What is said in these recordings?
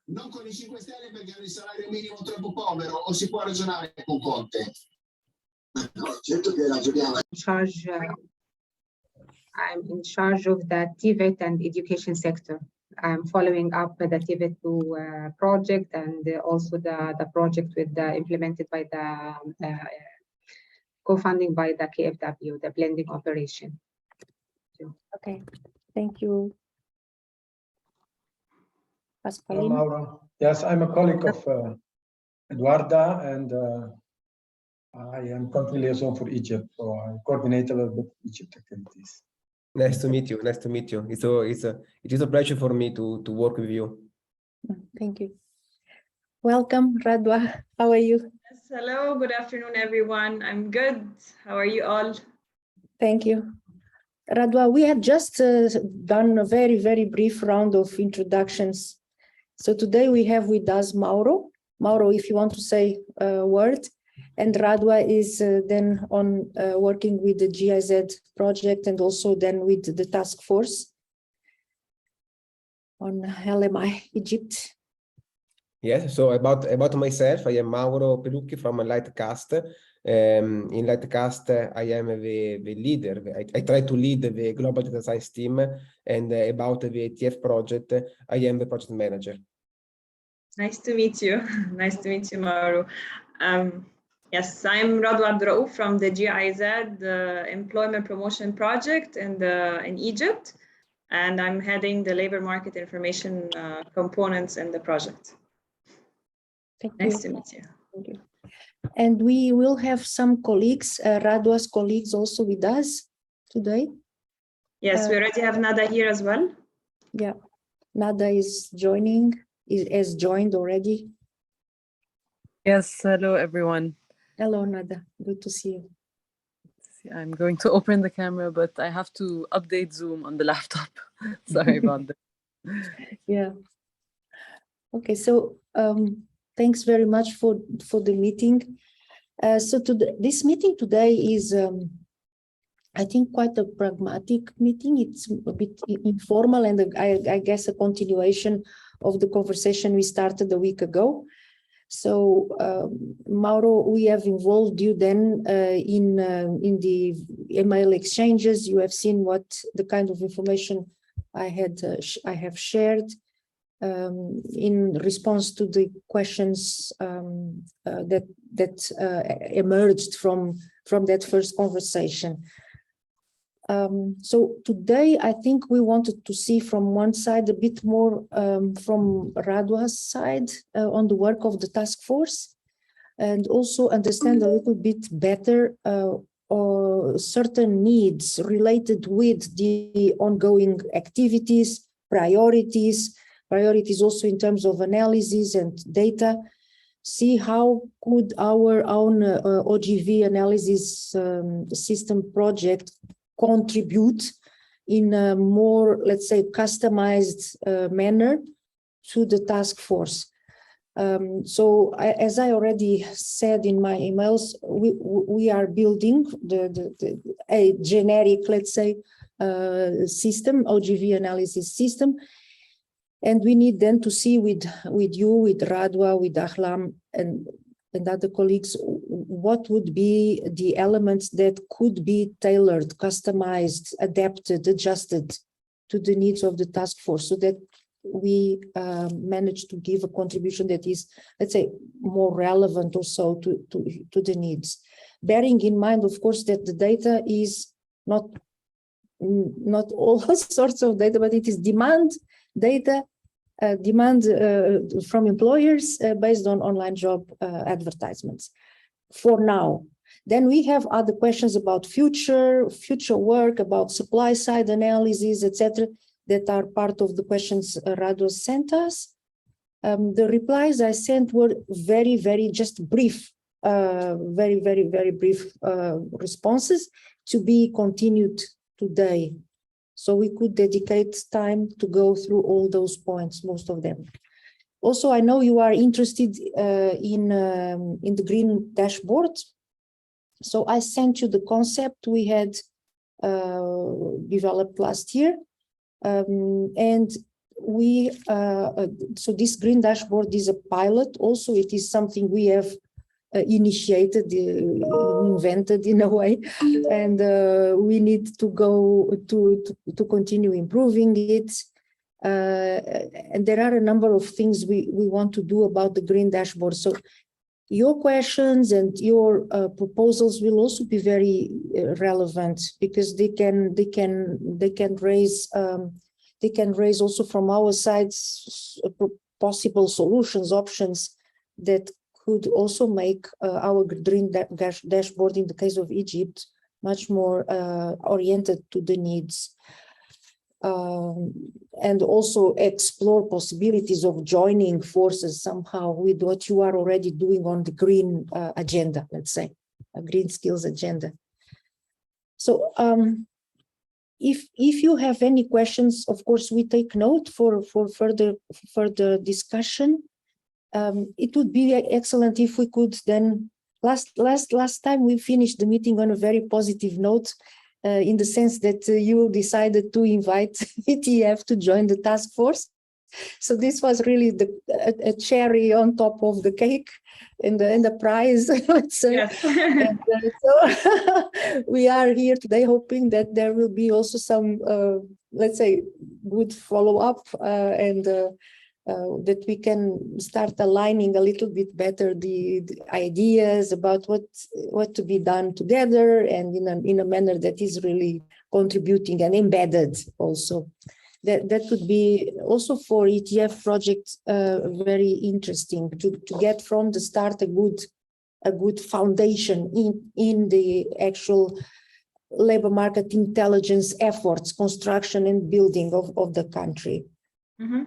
Non con i 5 Stelle perché hanno il salario minimo troppo povero, o si può ragionare con Conte? No, certo che ragioniamo. I'm in charge of the TVET and education sector. I'm following up the TVET2 project and also the project with implemented by the co-funding by the KfW, the blending operation. Okay, thank you. Pasqualino? Mauro. Yes, I'm a colleague of Eduarda, and I am country liaison for Egypt, so I coordinate a little bit Egypt activities. Nice to meet you. Nice to meet you. It is a pleasure for me to work with you. Thank you. Welcome, Radwa. How are you? Yes, hello, good afternoon, everyone. I'm good. How are you all? Thank you. Radwa, we have just done a very, very brief round of introductions. So today we have with us Mauro. Mauro, if you want to say a word. And Radwa is then on working with the GIZ project and also then with the task force on LMI Egypt. Yes, so about myself, I am Mauro Pelucchi from Lightcast. In Lightcast, I am the leader. I try to lead the global data science team, and about the ETF project, I am the project manager. Nice to meet you. Nice to meet you, Mauro. Yes, I'm Radwa Abduraouf from the GIZ, the Employment Promotion Project in Egypt, and I'm heading the labor market information components in the project. Nice to meet you. Thank you. And we will have some colleagues, Radwa's colleagues also with us today. Yes, we already have Nada here as well. Yeah, Nada is joining, has joined already. Yes, hello everyone. Hello, Nada. Good to see you. I'm going to open the camera, but I have to update Zoom on the laptop. Sorry about that. Yeah. Okay, so thanks very much for the meeting. So this meeting today is, I think, quite a pragmatic meeting. It's a bit informal, and I guess a continuation of the conversation we started a week ago. So, Mauro, we have involved you then in the email exchanges. You have seen what the kind of information I have shared in response to the questions that emerged from that first conversation. So today, I think we wanted to see from one side a bit more from Radwa's side on the work of the task force, and also understand a little bit better certain needs related with the ongoing activities, priorities also in terms of analysis and data. See how could our own OGV analysis system project contribute in a more, let's say, customized manner to the task force. So as I already said in my emails, we are building a generic, let's say, system, OGV analysis system. And we need then to see with you, with Radwa, with Ahlam, and other colleagues, what would be the elements that could be tailored, customized, adapted, adjusted to the needs of the task force, so that we manage to give a contribution that is, let's say, more relevant also to the needs. Bearing in mind, of course, that the data is not all sorts of data, but it is demand data, from employers based on online job advertisements for now. Then we have other questions about future work, about supply side analysis, etc., that are part of the questions Radwa sent us. The replies I sent were very, very just brief, very, very, very brief responses to be continued today. So we could dedicate time to go through all those points, most of them. Also, I know you are interested in the green dashboard. So I sent you the concept we had developed last year. And so this green dashboard is a pilot. Also, it is something we have initiated, invented in a way, and we need to go to continue improving it. And there are a number of things we want to do about the green dashboard. So your questions and your proposals will also be very relevant, because they can raise also from our sides possible solutions, options that could also make our green dashboard in the case of Egypt much more oriented to the needs. And also explore possibilities of joining forces somehow with what you are already doing on the green agenda, let's say, a green skills agenda. So if you have any questions, of course, we take note for further discussion. It would be excellent if we could then, last time we finished the meeting on a very positive note, in the sense that you decided to invite ETF to join the task force. So this was really a cherry on top of the cake and the prize, let's say. Yes. And, so we are here today hoping that there will be also some, let's say, good follow-up and that we can start aligning a little bit better the ideas about what to be done together, and in a manner that is really contributing and embedded also. That would be also for ETF project very interesting to get from the start a good foundation in the actual labor market intelligence efforts, construction and building of the country. Mm-hmm.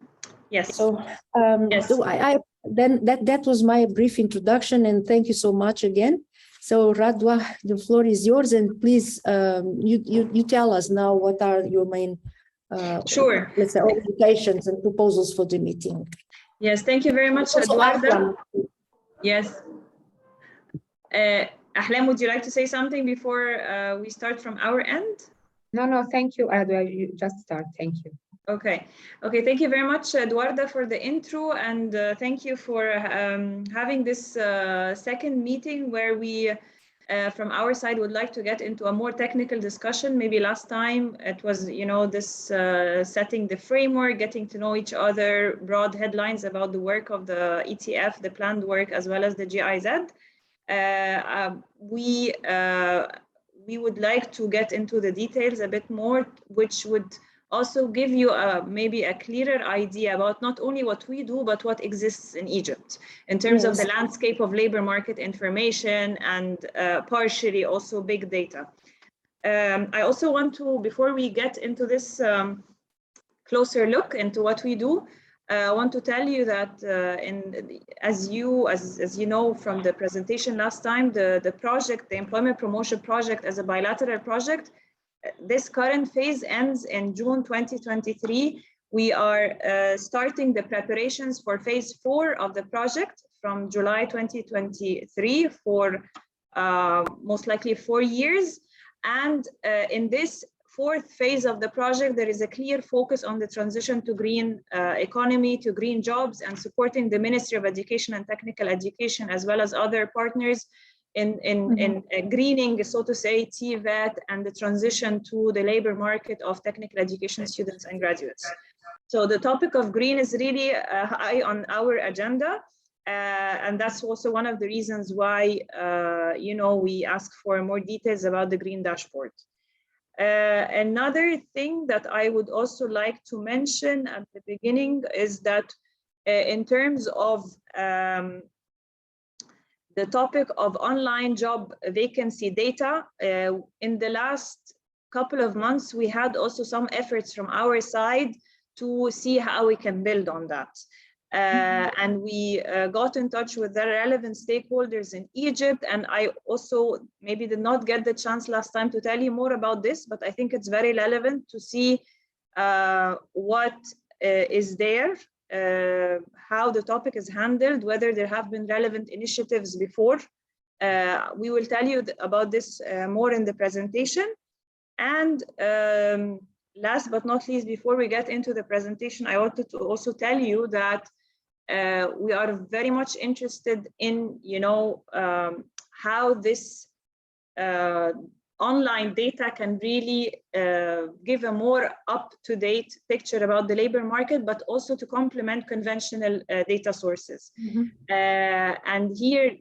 Yes. So, yes. so then that was my brief introduction, and thank you so much again. So Radwa, the floor is yours, and please you tell us now what are your main sure, let's say, orientations and proposals for the meeting. Yes, thank you very much, Eduarda. Yes. Ahlam, would you like to say something before we start from our end? No, thank you, Radwa. You just start. Thank you. Okay, thank you very much, Eduarda, for the intro, and thank you for having this second meeting where we, from our side, would like to get into a more technical discussion. Maybe last time it was, this setting the framework, getting to know each other, broad headlines about the work of the ETF, the planned work, as well as the GIZ. We would like to get into the details a bit more, which would also give you maybe a clearer idea about not only what we do, but what exists in Egypt in terms of the landscape of labor market information and partially also big data. I also want to, before we get into this closer look into what we do, I want to tell you that as you know from the presentation last time, the project, the employment promotion project as a bilateral project, this current phase ends in June 2023. We are starting the preparations for phase 4 of the project from July 2023 for most likely 4 years. And in this 4th phase of the project, there is a clear focus on the transition to green economy, to green jobs, and supporting the Ministry of Education and Technical Education, as well as other partners in greening, so to say, TVET and the transition to the labor market of technical education students and graduates. So the topic of green is really high on our agenda. And that's also one of the reasons why, we ask for more details about the green dashboard. Another thing that I would also like to mention at the beginning is that in terms of the topic of online job vacancy data, in the last couple of months, we had also some efforts from our side to see how we can build on that. And we got in touch with the relevant stakeholders in Egypt. And I also maybe did not get the chance last time to tell you more about this, but I think it's very relevant to see what is there, how the topic is handled, whether there have been relevant initiatives before. We will tell you about this more in the presentation. And last but not least, before we get into the presentation, I wanted to also tell you that we are very much interested in, how this online data can really give a more up-to-date picture about the labor market, but also to complement conventional data sources. And here,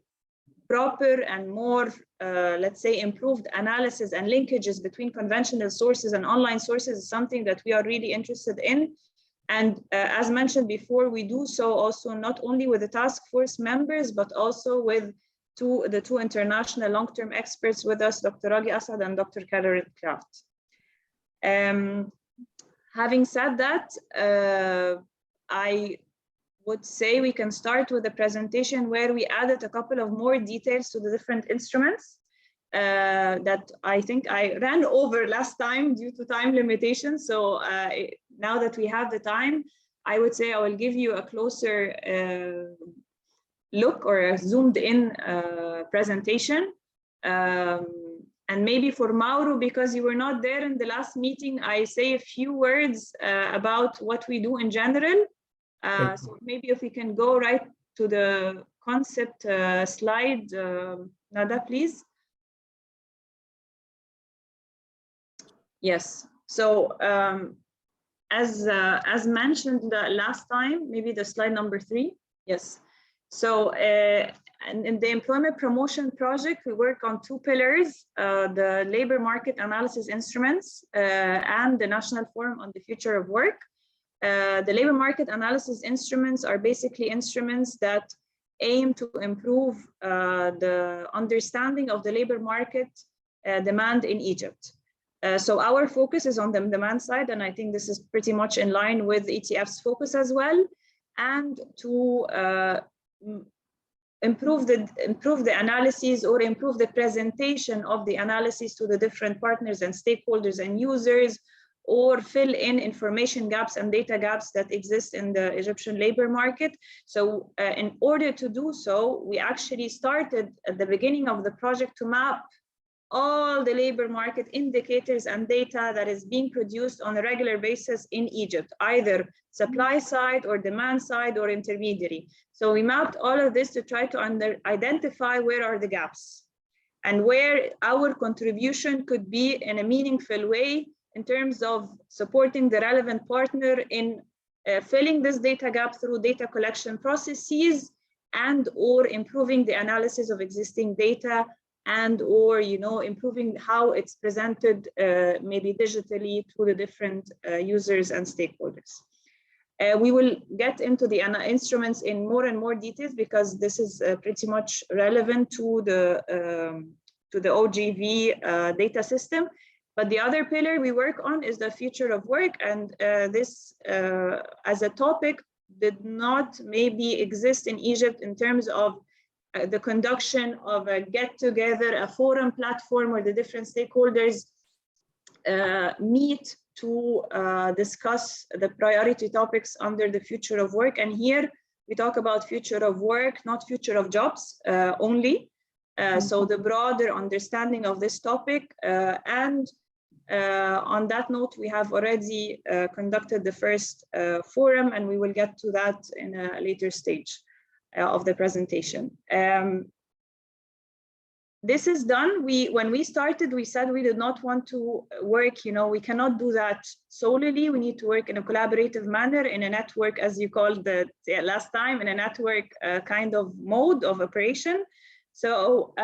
proper and more, let's say, improved analysis and linkages between conventional sources and online sources is something that we are really interested in. And as mentioned before, we do so also not only with the task force members, but also with the two international long-term experts with us, Dr. Raghi Assad and Dr. Caroline Kraft. Having said that, I would say we can start with a presentation where we added a couple of more details to the different instruments that I think I ran over last time due to time limitations. So now that we have the time, I would say I will give you a closer look or a zoomed in presentation. And maybe for Mauro, because you were not there in the last meeting, I say a few words about what we do in general. So maybe if we can go right to the concept slide, Nada, please. Yes, so as mentioned last time, maybe the slide number 3, yes. So in the Employment Promotion Project, we work on 2 pillars, the labor market analysis instruments and the National Forum on the Future of Work. The labor market analysis instruments are basically instruments that aim to improve the understanding of the labor market demand in Egypt. So our focus is on the demand side, and I think this is pretty much in line with ETF's focus as well, and to improve the analyses or improve the presentation of the analyses to the different partners and stakeholders and users, or fill in information gaps and data gaps that exist in the Egyptian labor market. So in order to do so, we actually started at the beginning of the project to map all the labor market indicators and data that is being produced on a regular basis in Egypt, either supply side or demand side or intermediary. So we mapped all of this to try to identify where are the gaps and where our contribution could be in a meaningful way in terms of supporting the relevant partner in filling this data gap through data collection processes and or improving the analysis of existing data and or improving how it's presented maybe digitally to the different users and stakeholders. We will get into the instruments in more and more details because this is pretty much relevant to the OGV data system. But the other pillar we work on is the future of work, and this as a topic did not maybe exist in Egypt in terms of the conduction of a get-together, a forum platform where the different stakeholders meet to discuss the priority topics under the future of work. And here we talk about future of work, not future of jobs only. So the broader understanding of this topic. And on that note, we have already conducted the first forum, and we will get to that in a later stage of the presentation. This is done. When we started, we said we did not want to work, we cannot do that solely. We need to work in a collaborative manner, in a network, as you called it last time, in a network kind of mode of operation. So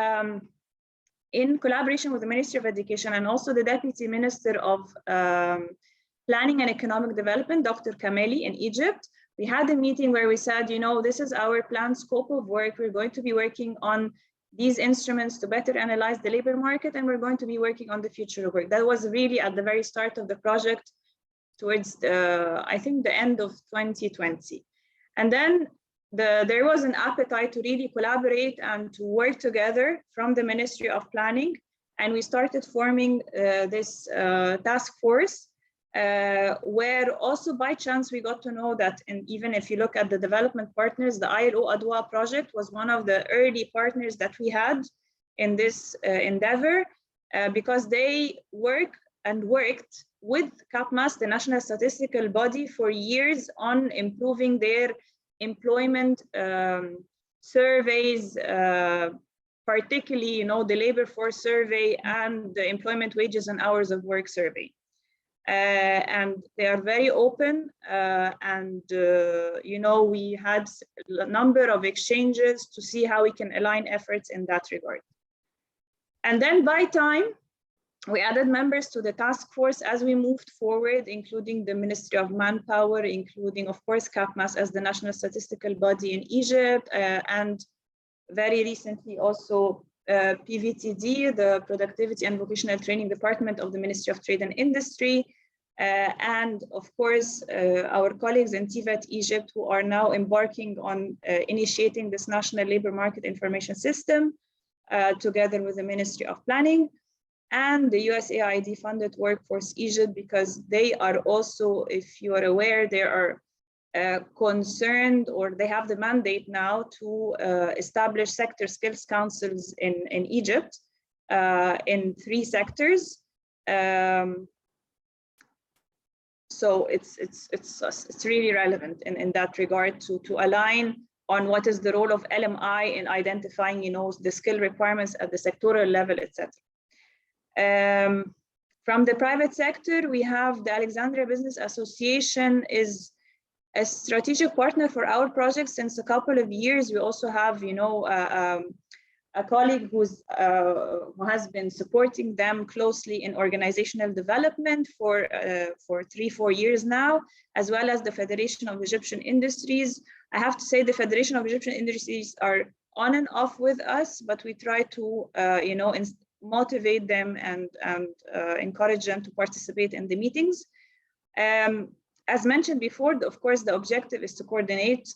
in collaboration with the Ministry of Education and also the Deputy Minister of Planning and Economic Development, Dr. Kameli in Egypt, we had a meeting where we said, this is our planned scope of work. We're going to be working on these instruments to better analyze the labor market, and we're going to be working on the future of work. That was really at the very start of the project towards I think the end of 2020. And then there was an appetite to really collaborate and to work together from the Ministry of Planning. And we started forming this task force where also by chance we got to know that, and even if you look at the development partners, the ILO Adwa project was one of the early partners that we had in this endeavor because they work and worked with CAPMAS, the national statistical body, for years on improving their employment surveys, particularly, you know, the labor force survey and the employment wages and hours of work survey. And they are very open, you know, we had a number of exchanges to see how we can align efforts in that regard. And then by time, we added members to the task force as we moved forward, including the Ministry of Manpower, including, of course, CAPMAS as the national statistical body in Egypt, and very recently also PVTD, the Productivity and Vocational Training Department of the Ministry of Trade and Industry, and of course, our colleagues in TVET Egypt, who are now embarking on initiating this National Labor Market Information System, together with the Ministry of Planning, and the USAID funded Workforce Egypt, because they are also, if you are aware, they are concerned, or they have the mandate now to establish sector skills councils in Egypt in 3 sectors. So it's really relevant in that regard to align on what is the role of LMI in identifying, you know, the skill requirements at the sectoral level, etc. From the private sector, we have the Alexandria Business Association is a strategic partner for our project since a couple of years. We also have, you know, a colleague who has been supporting them closely in organizational development for 3-4 years now, as well as the Federation of Egyptian Industries. I have to say the Federation of Egyptian Industries are on and off with us, but we try to, you know, motivate them and encourage them to participate in the meetings. As mentioned before, of course, the objective is to coordinate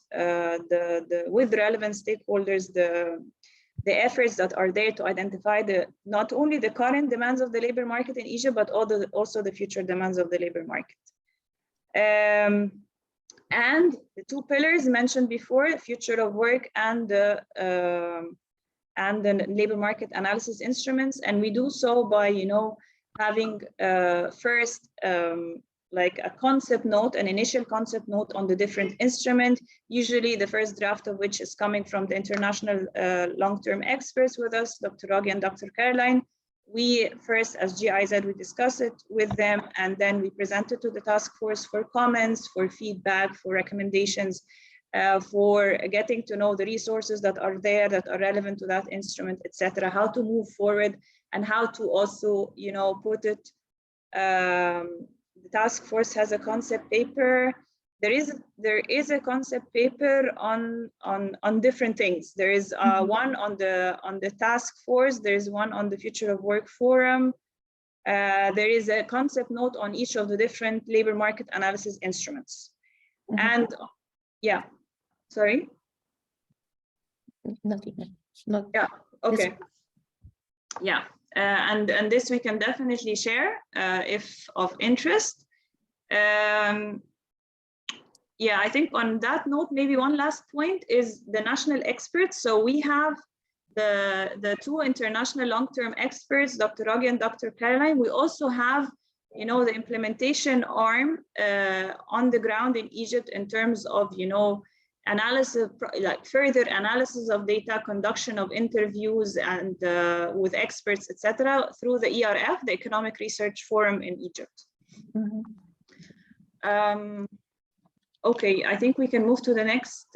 with relevant stakeholders the efforts that are there to identify not only the current demands of the labor market in Egypt, but also the future demands of the labor market. And the 2 pillars mentioned before, future of work and the labor market analysis instruments, and we do so by, you know, having first like a concept note, an initial concept note on the different instrument, usually the first draft of which is coming from the international long-term experts with us, Dr. Raghi and Dr. Caroline. We first, as GIZ, we discuss it with them, and then we present it to the task force for comments, for feedback, for recommendations, for getting to know the resources that are there that are relevant to that instrument, etc., how to move forward, and how to also, you know, put it. The task force has a concept paper. There is a concept paper on different things. There is one on the task force. There is one on the Future of Work Forum. There is a concept note on each of the different labor market analysis instruments. And yeah, sorry. Nothing. Not. Yeah. Okay. Yeah. And this we can definitely share if of interest. Yeah, I think on that note, maybe one last point is the national experts. So we have the 2 international long-term experts, Dr. Raghi and Dr. Caroline. We also have, you know, the implementation arm on the ground in Egypt in terms of, you know, analysis, like further analysis of data, conduction of interviews and with experts, etc., through the ERF, the Economic Research Forum in Egypt. Okay, I think we can move to the next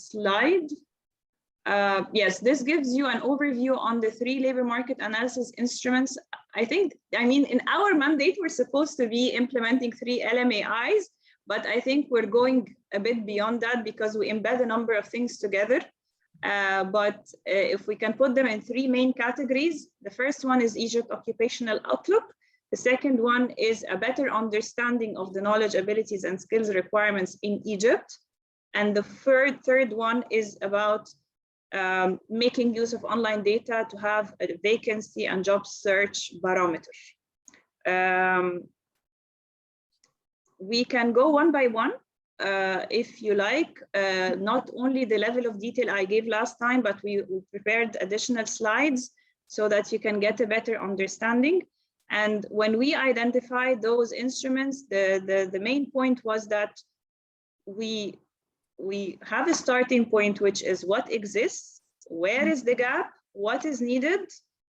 slide. Yes, this gives you an overview on the 3 labor market analysis instruments. I mean, in our mandate, we're supposed to be implementing 3 LMAIs, but I think we're going a bit beyond that because we embed a number of things together. But if we can put them in 3 main categories, the first one is Egypt Occupational Outlook. The second one is a better understanding of the knowledge, abilities, and skills requirements in Egypt. And the third one is about making use of online data to have a vacancy and job search barometer. We can go one by one if you like. Not only the level of detail I gave last time, but we prepared additional slides so that you can get a better understanding. And when we identified those instruments, the main point was that we have a starting point, which is what exists, where is the gap, what is needed,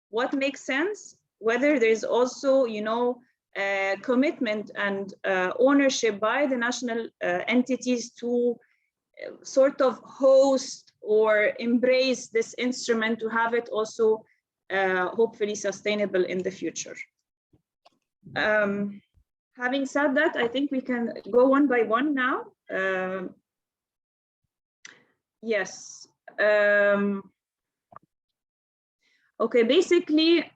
what makes sense, whether there's also, you know, commitment and ownership by the national entities to sort of host or embrace this instrument to have it also hopefully sustainable in the future. Having said that, I think we can go one by one now. Yes. Okay, basically,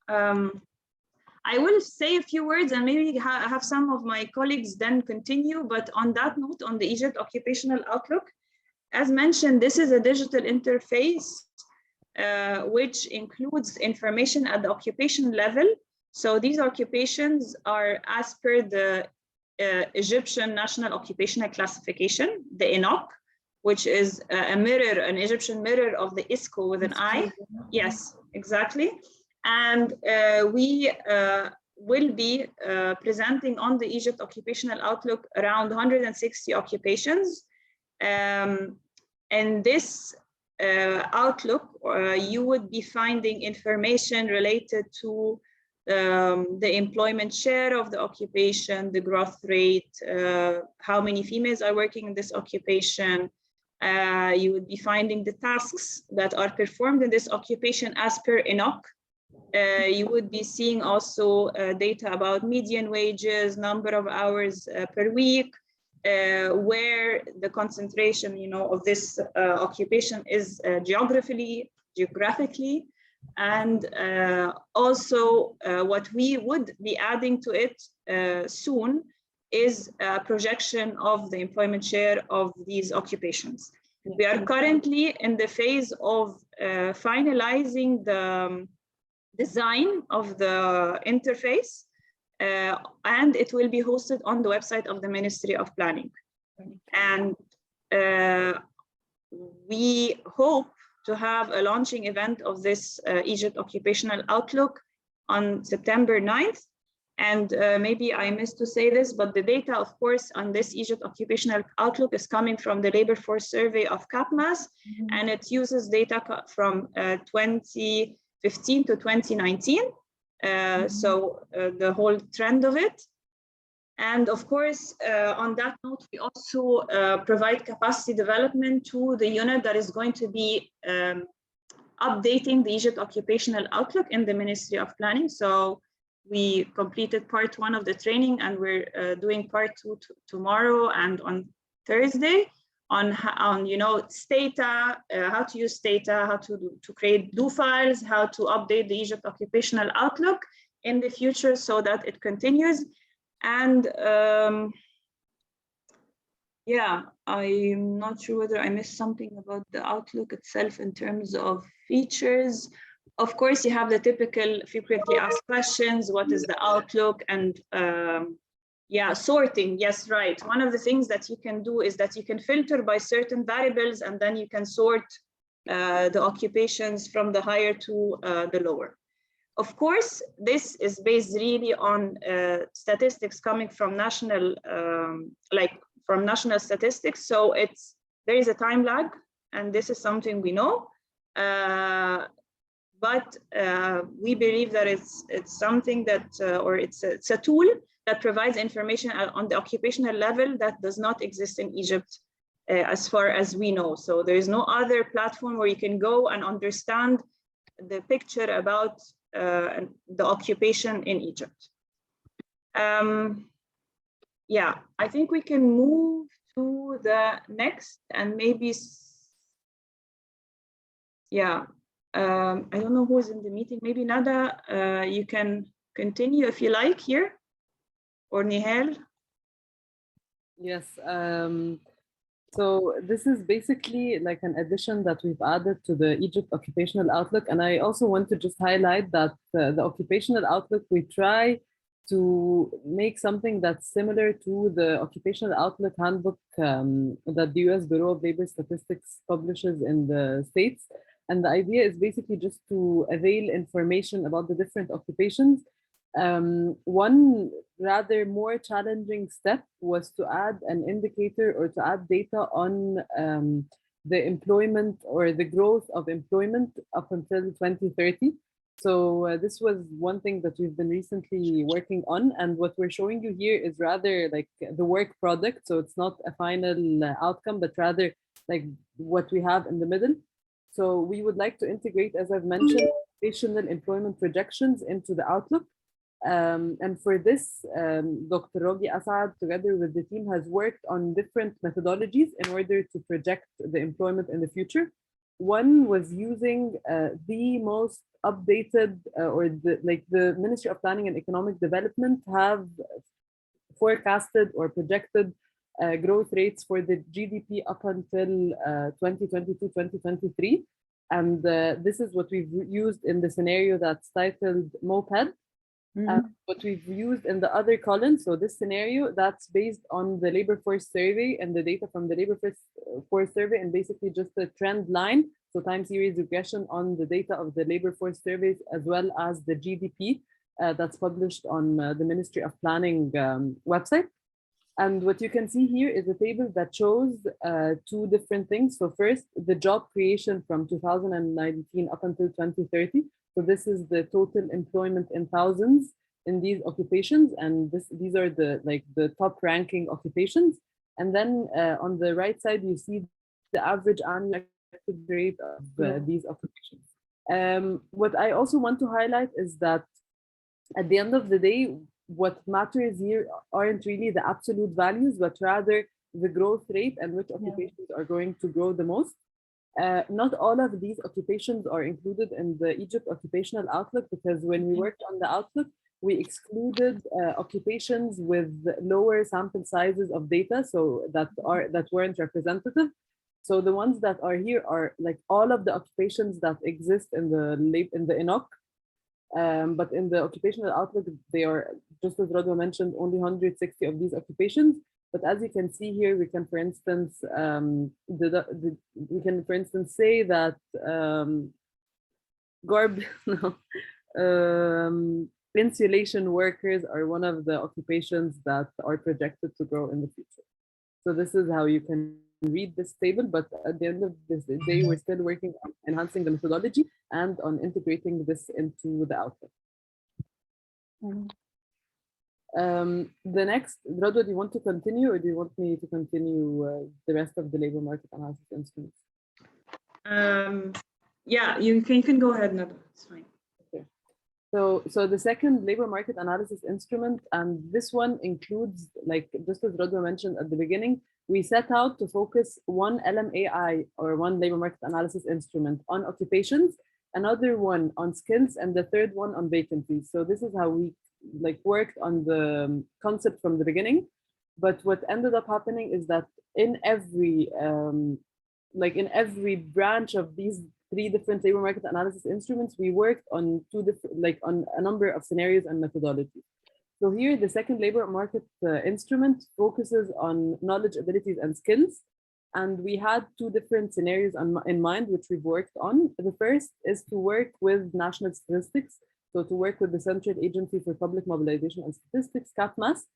I will say a few words and maybe have some of my colleagues then continue, but on that note, on the Egypt Occupational Outlook, as mentioned, this is a digital interface which includes information at the occupation level. So these occupations are as per the Egyptian National Occupational Classification, the ENOC, which is a mirror, an Egyptian mirror of the ISCO with an I. Yes, exactly. And we will be presenting on the Egypt Occupational Outlook around 160 occupations. In this outlook, you would be finding information related to the employment share of the occupation, the growth rate, how many females are working in this occupation. You would be finding the tasks that are performed in this occupation as per ENOC. You would be seeing also data about median wages, number of hours per week, where the concentration, you know, of this occupation is geographically, and also what we would be adding to it soon is a projection of the employment share of these occupations. We are currently in the phase of finalizing the design of the interface, and it will be hosted on the website of the Ministry of Planning. And we hope to have a launching event of this Egypt Occupational Outlook on September 9th. And maybe I missed to say this, but the data, of course, on this Egypt Occupational Outlook is coming from the Labor Force Survey of CAPMAS, and it uses data from 2015 to 2019. So the whole trend of it. And of course, on that note, we also provide capacity development to the unit that is going to be updating the Egypt Occupational Outlook in the Ministry of Planning. So we completed part 1 of the training, and we're doing part 2 tomorrow and on Thursday on you know, Stata, how to use Stata, how to create do files, how to update the Egypt Occupational Outlook in the future so that it continues. And yeah, I'm not sure whether I missed something about the Outlook itself in terms of features. Of course, you have the typical frequently asked questions, what is the Outlook, and yeah, sorting, yes, right. One of the things that you can do is that you can filter by certain variables, and then you can sort the occupations from the higher to the lower. Of course, this is based really on statistics coming from national, from national statistics. So there is a time lag, and this is something we know. But we believe that it's something that, or it's a tool that provides information on the occupational level that does not exist in Egypt as far as we know. So there is no other platform where you can go and understand the picture about the occupation in Egypt. Yeah, I think we can move to the next, and maybe, yeah, I don't know who's in the meeting. Maybe Nada, you can continue if you like here, or Nihal. Yes. So this is basically like an addition that we've added to the Egypt Occupational Outlook. And I also want to just highlight that the Occupational Outlook, we try to make something that's similar to the Occupational Outlook handbook that the US Bureau of Labor Statistics publishes in the States. And the idea is basically just to avail information about the different occupations One rather more challenging step was to add an indicator or to add data on the employment or the growth of employment up until 2030. So this was one thing that we've been recently working on, and what we're showing you here is rather like the work product. So it's not a final outcome, but rather like what we have in the middle. So we would like to integrate, as I've mentioned, additional employment projections into the outlook. And for this, Dr. Rogi Asad, together with the team, has worked on different methodologies in order to project the employment in the future. One was using the most updated, or the Ministry of Planning and Economic Development have forecasted or projected growth rates for the GDP up until 2022-2023. And this is what we've used in the scenario that's titled MOPED. What we've used in the other column, so this scenario, that's based on the labor force survey and the data from the labor force survey, and basically just a trend line, so time series regression on the data of the labor force surveys, as well as the GDP that's published on the Ministry of Planning website. And what you can see here is a table that shows two different things. So first, the job creation from 2019 up until 2030. So this is the total employment in thousands in these occupations, and these are the top ranking occupations. And then on the right side, you see the average annual rate of these occupations. What I also want to highlight is that at the end of the day, what matters here aren't really the absolute values, but rather the growth rate and which occupations are going to grow the most. Not all of these occupations are included in the Egypt Occupational Outlook, because when we worked on the Outlook, we excluded occupations with lower sample sizes of data, so that weren't representative. So the ones that are here are like all of the occupations that exist in the ENOC, but in the Occupational Outlook, they are, just as Radwa mentioned, only 160 of these occupations. But as you can see here, we can, for instance, say that insulation workers are one of the occupations that are projected to grow in the future. So this is how you can read this table, but at the end of this day, we're still working on enhancing the methodology and on integrating this into the output. The next, Radwa, do you want to continue, or do you want me to continue the rest of the labor market analysis instruments? Yeah, you can go ahead, Nadwa, it's fine. Okay. So the second labor market analysis instrument, and this one includes, like just as Radwa mentioned at the beginning, we set out to focus one LMAI, or one labor market analysis instrument, on occupations, another one on skills, and the third one on vacancies. So this is how we worked on the concept from the beginning. But what ended up happening is that in every branch of these three different labor market analysis instruments, we worked on on a number of scenarios and methodologies. So here, the second labor market instrument focuses on knowledge, abilities, and skills. And we had two different scenarios in mind, which we've worked on. The first is to work with national statistics, so to work with the Central Agency for Public Mobilization and Statistics, CAPMAS,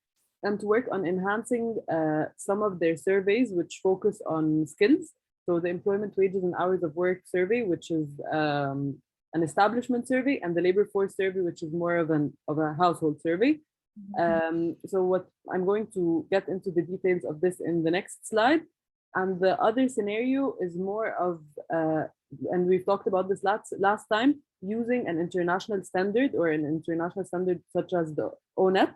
and to work on enhancing some of their surveys, which focus on skills. So the Employment, Wages, and Hours of Work survey, which is an establishment survey, and the labor force survey, which is more of a household survey. So what I'm going to get into the details of this in the next slide. And the other scenario is more of, and we've talked about this last time, using an international standard, or an international standard such as the ONET,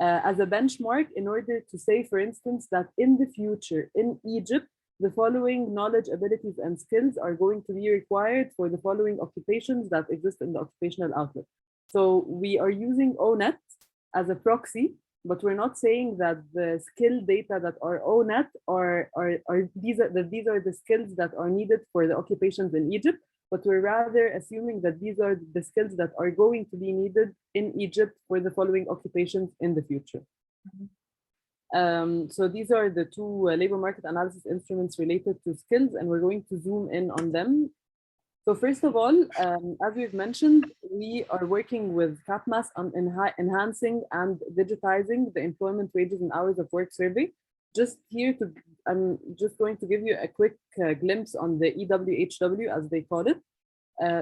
as a benchmark, in order to say, for instance, that in the future in Egypt, the following knowledge, abilities, and skills are going to be required for the following occupations that exist in the Occupational Outlook. So we are using ONET as a proxy, but we're not saying that the skill data that are ONET these are the skills that are needed for the occupations in Egypt, but we're rather assuming that these are the skills that are going to be needed in Egypt for the following occupations in the future. So these are the two labor market analysis instruments related to skills, and we're going to zoom in on them. So first of all, as we've mentioned, we are working with CAPMAS on enhancing and digitizing the employment wages and hours of work survey. Just here to, I'm just going to give you a quick glimpse on the EWHW, as they call it.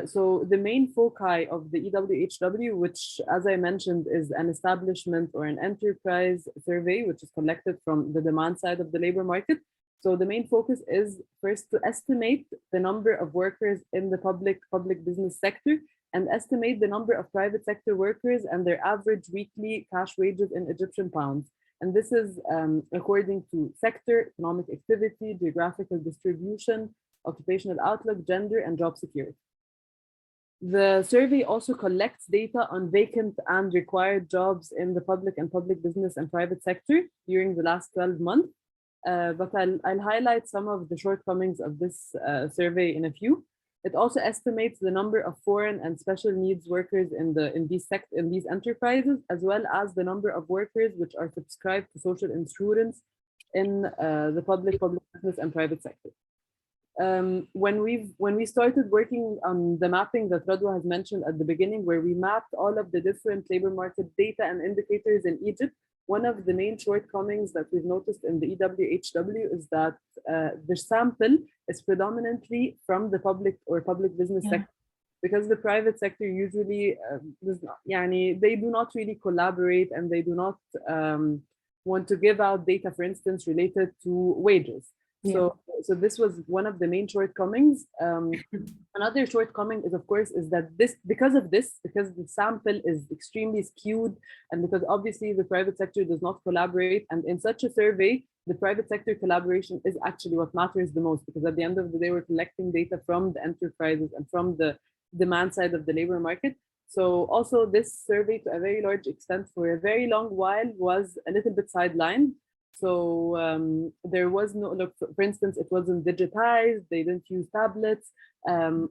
So the main foci of the EWHW, which, as I mentioned, is an establishment or an enterprise survey, which is collected from the demand side of the labor market. So the main focus is first to estimate the number of workers in the public business sector and estimate the number of private sector workers and their average weekly cash wages in Egyptian pounds. And this is according to sector, economic activity, geographical distribution, occupational outlook, gender, and job security. The survey also collects data on vacant and required jobs in the public and public business and private sector during the last 12 months. But I'll highlight some of the shortcomings of this survey in a few. It also estimates the number of foreign and special needs workers in these enterprises, as well as the number of workers which are subscribed to social insurance in the public business and private sector. When we started working on the mapping that Radwa has mentioned at the beginning, where we mapped all of the different labor market data and indicators in Egypt, one of the main shortcomings that we've noticed in the EWHW is that the sample is predominantly from the public or public business sector, because the private sector usually they do not really collaborate, and they do not want to give out data, for instance, related to wages. So this was one of the main shortcomings. Another shortcoming is, of course, is that because the sample is extremely skewed, and because obviously the private sector does not collaborate, and in such a survey, the private sector collaboration is actually what matters the most, because at the end of the day, we're collecting data from the enterprises and from the demand side of the labor market. So also this survey, to a very large extent, for a very long while, was a little bit sidelined. So there was no, for instance, it wasn't digitized, they didn't use tablets.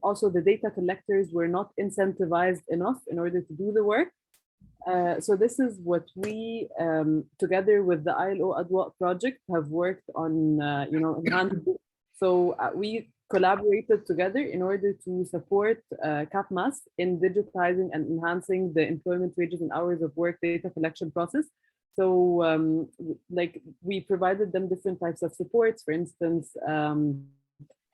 Also, the data collectors were not incentivized enough in order to do the work. So this is what we, together with the ILO Adwa project, have worked on, enhancing. So we collaborated together in order to support CAPMAS in digitizing and enhancing the employment wages and hours of work data collection process. So we provided them different types of supports, for instance,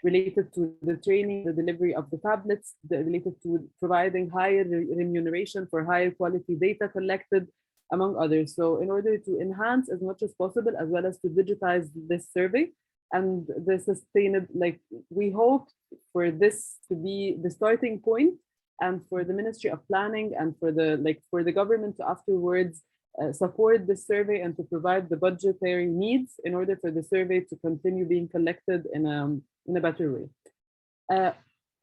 related to the training, the delivery of the tablets, related to providing higher remuneration for higher quality data collected, among others. So in order to enhance as much as possible, as well as to digitize this survey and the sustainable, we hope for this to be the starting point, and for the Ministry of Planning and for the government to afterwards support this survey and to provide the budgetary needs in order for the survey to continue being collected in a better way.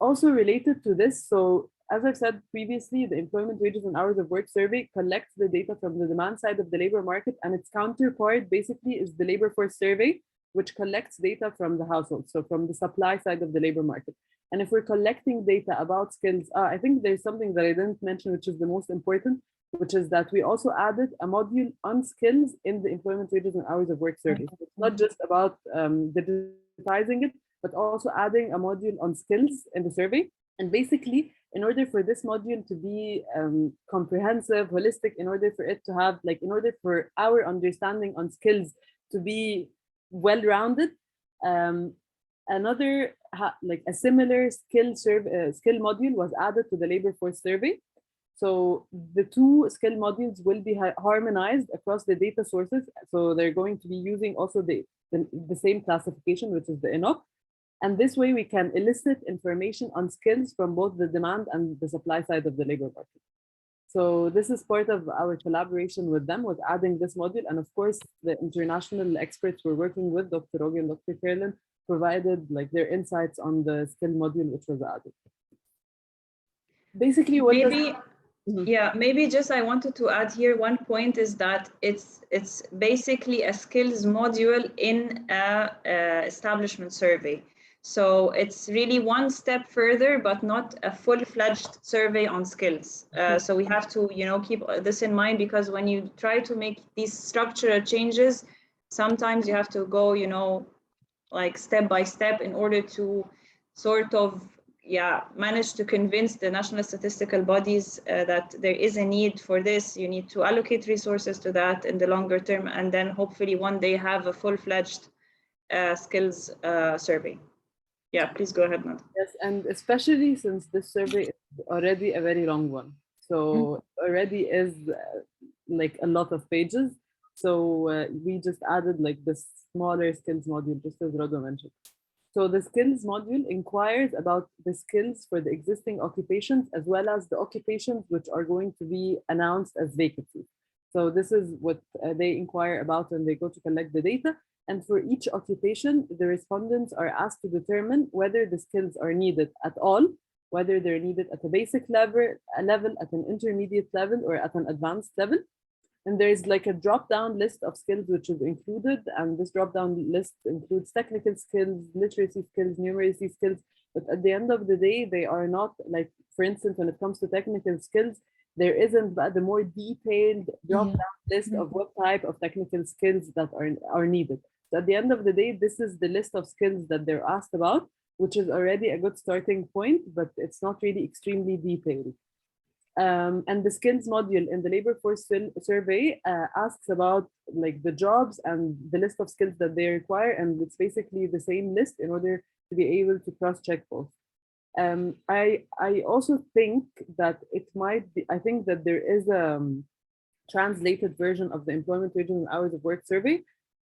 Also related to this, so as I've said previously, the employment wages and hours of work survey collects the data from the demand side of the labor market, and its counterpart basically is the labor force survey, which collects data from the household, so from the supply side of the labor market. And if we're collecting data about skills, I think there's something that I didn't mention, which is the most important, which is that we also added a module on skills in the employment wages and hours of work survey. So it's not just about digitizing it, but also adding a module on skills in the survey. And basically, in order for this module to be comprehensive, holistic, in order for it to have, in order for our understanding on skills to be well-rounded, a similar skill module was added to the labor force survey. So the two skill modules will be harmonized across the data sources. So they're going to be using also the same classification, which is the ENOC. And this way we can elicit information on skills from both the demand and the supply side of the labor market. So this is part of our collaboration with them, with adding this module. And of course, the international experts we're working with, Dr. Rogi and Dr. Kerlin, provided their insights on the skill module, which was added. Basically, what maybe just I wanted to add here one point is that it's basically a skills module in a establishment survey. So it's really one step further, but not a full-fledged survey on skills. So we have to, keep this in mind, because when you try to make these structural changes, sometimes you have to go, step by step in order to sort of, managed to convince the national statistical bodies that there is a need for this. You need to allocate resources to that in the longer term, and then hopefully one day have a full-fledged skills survey. Yeah, please go ahead, Nada. Yes, and especially since this survey is already a very long one. So already is like a lot of pages. So we just added like this smaller skills module, just as Radwa mentioned. So the skills module inquires about the skills for the existing occupations as well as the occupations which are going to be announced as vacancies. So this is what they inquire about when they go to collect the data. And for each occupation, the respondents are asked to determine whether the skills are needed at all, whether they're needed at a basic level, at an intermediate level, or at an advanced level. And there's like a drop-down list of skills which is included. And this drop-down list includes technical skills, literacy skills, numeracy skills. But at the end of the day, they are not like, for instance, when it comes to technical skills, there isn't the more detailed drop-down list of what type of technical skills that are needed. So at the end of the day, this is the list of skills that they're asked about, which is already a good starting point, but it's not really extremely detailed. And the skills module in the labor force survey asks about like the jobs and the list of skills that they require, and it's basically the same list in order to be able to cross-check both. I also think that it might be, I think that there is a translated version of the employment wages and hours of work survey,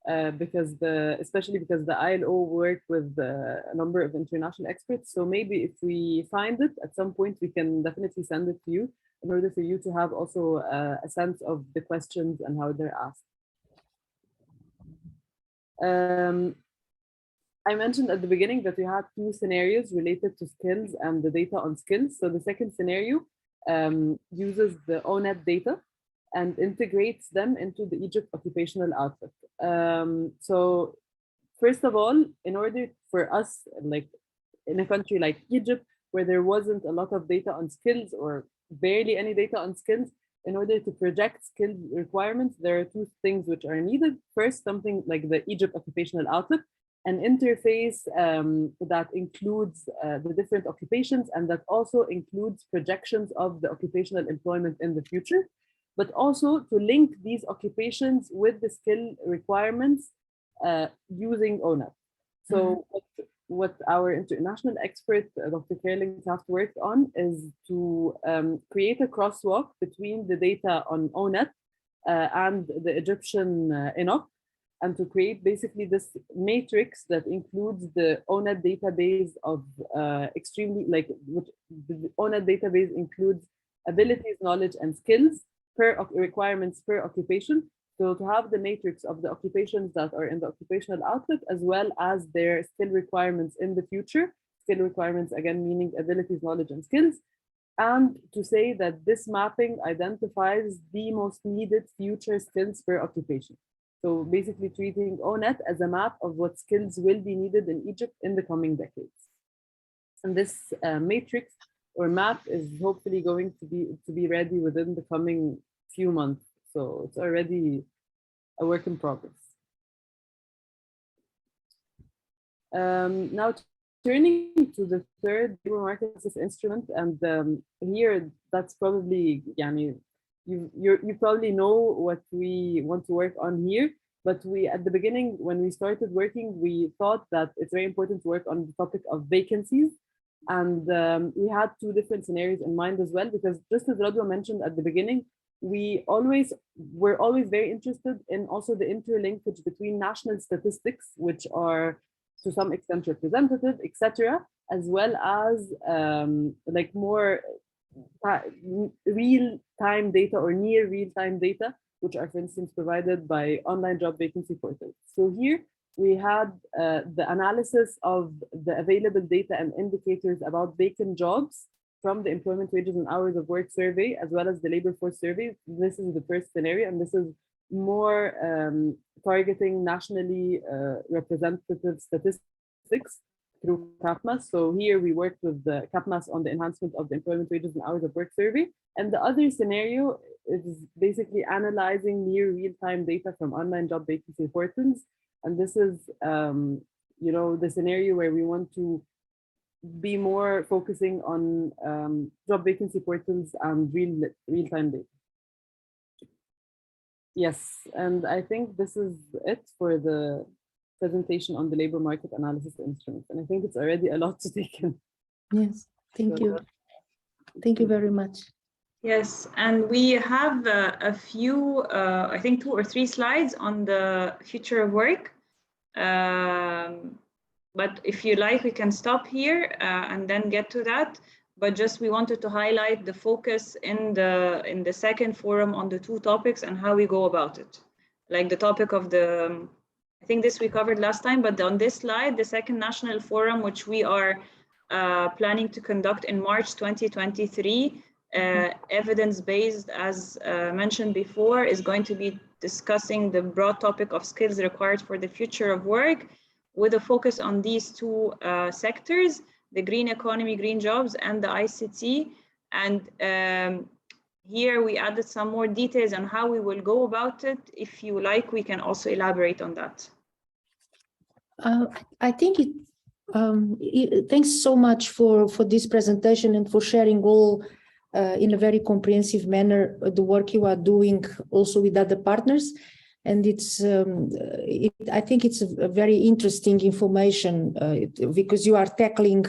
especially because the ILO worked with a number of international experts. So maybe if we find it at some point, we can definitely send it to you in order for you to have also a sense of the questions and how they're asked. I mentioned at the beginning that we had two scenarios related to skills and the data on skills. So the second scenario uses the ONET data and integrates them into the Egypt occupational outlook. So first of all, in order for us, like in a country like Egypt, where there wasn't a lot of data on skills or barely any data on skills, in order to project skill requirements, there are two things which are needed. First, something like the Egypt occupational outlook, an interface that includes the different occupations and that also includes projections of the occupational employment in the future, but also to link these occupations with the skill requirements using ONET. So what our international expert, Dr. Kerling, has worked on is to create a crosswalk between the data on ONET and the Egyptian ENOC, and to create basically this matrix that includes the ONET database of extremely, like, which the ONET database includes abilities, knowledge, and skills per requirements per occupation. So to have the matrix of the occupations that are in the occupational outlook, as well as their skill requirements in the future, skill requirements, again, meaning abilities, knowledge, and skills, and to say that this mapping identifies the most needed future skills per occupation. So basically treating ONET as a map of what skills will be needed in Egypt in the coming decades. And this matrix or map is hopefully going to be ready within the coming few months. So it's already a work in progress. Now turning to the third labor market access instrument, and here that's probably, you probably know what we want to work on here, but we at the beginning when we started working, we thought that it's very important to work on the topic of vacancies. And we had two different scenarios in mind as well, because just as Radwa mentioned at the beginning, we're always very interested in also the interlinkage between national statistics, which are to some extent representative, etc., as well as like more real-time data or near real-time data, which are, for instance, provided by online job vacancy portals. So here we had the analysis of the available data and indicators about vacant jobs from the employment wages and hours of work survey, as well as the labor force survey. This is the first scenario, and this is more targeting nationally representative statistics through CAPMAS. So here we worked with the CAPMAS on the enhancement of the employment wages and hours of work survey. And the other scenario is basically analyzing near real-time data from online job vacancy portals. And this is, the scenario where we want to be more focusing on job vacancy portals and real-time data. Yes, and I think this is it for the presentation on the labor market analysis instruments. And I think it's already a lot to take in. Yes, thank you. Thank you very much. Yes, and we have a few, I think 2 or 3 slides on the future of work. But if you like, we can stop here and then get to that. But just we wanted to highlight the focus in the second forum on the 2 topics and how we go about it. Like the topic of the, I think this we covered last time, but on this slide, the second national forum, which we are planning to conduct in March 2023, evidence-based, as mentioned before, is going to be discussing the broad topic of skills required for the future of work, with a focus on these 2 sectors, the green economy, green jobs, and the ICT. And here we added some more details on how we will go about it. If you like, we can also elaborate on that. I think thanks so much for this presentation and for sharing all in a very comprehensive manner the work you are doing also with other partners. And I think it's a very interesting information because you are tackling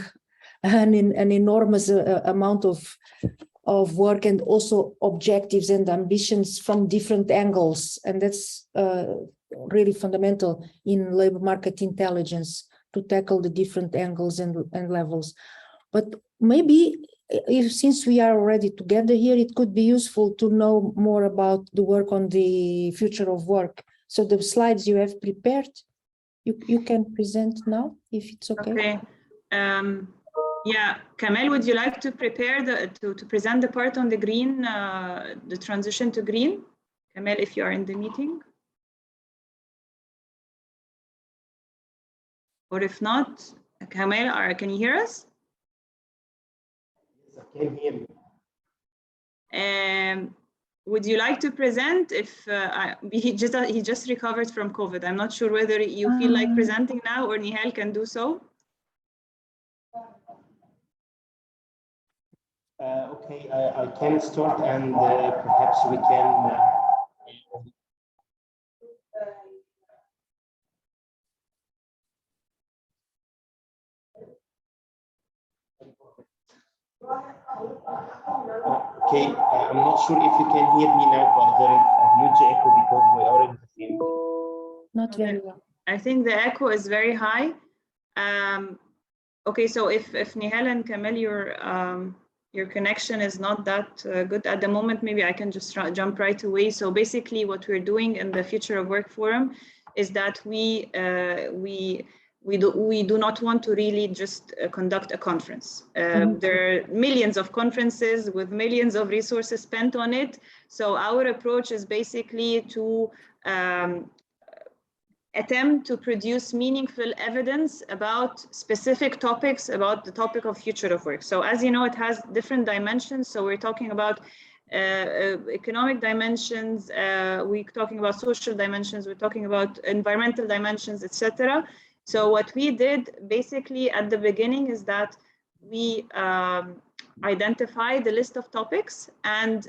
an enormous amount of work and also objectives and ambitions from different angles. And that's really fundamental in labor market intelligence, to tackle the different angles and levels. But maybe since we are already together here, it could be useful to know more about the work on the future of work. So the slides you have prepared, you can present now, if it's okay. Okay. Yeah, Kamel, would you like to prepare to present the part on the green, the transition to green? Kamel, if you are in the meeting. Or if not, Kamel, can you hear us? Yes, I can hear you. Would you like to present? If he just recovered from COVID, I'm not sure whether you feel like presenting now or Nihal can do so. Okay, I can start, and perhaps we can. Okay, I'm not sure if you can hear me now, but there is a huge echo because we are in the field. Not very well. I think the echo is very high. Okay, so if Nihal and Kamel, your connection is not that good at the moment, maybe I can just jump right away. So basically what we're doing in the Future of Work Forum is that we do not want to really just conduct a conference. There are millions of conferences with millions of resources spent on it. So our approach is basically to attempt to produce meaningful evidence about specific topics, about the topic of future of work. So as you know, it has different dimensions. So we're talking about economic dimensions, we're talking about social dimensions, we're talking about environmental dimensions, etc. So what we did basically at the beginning is that we identified the list of topics, and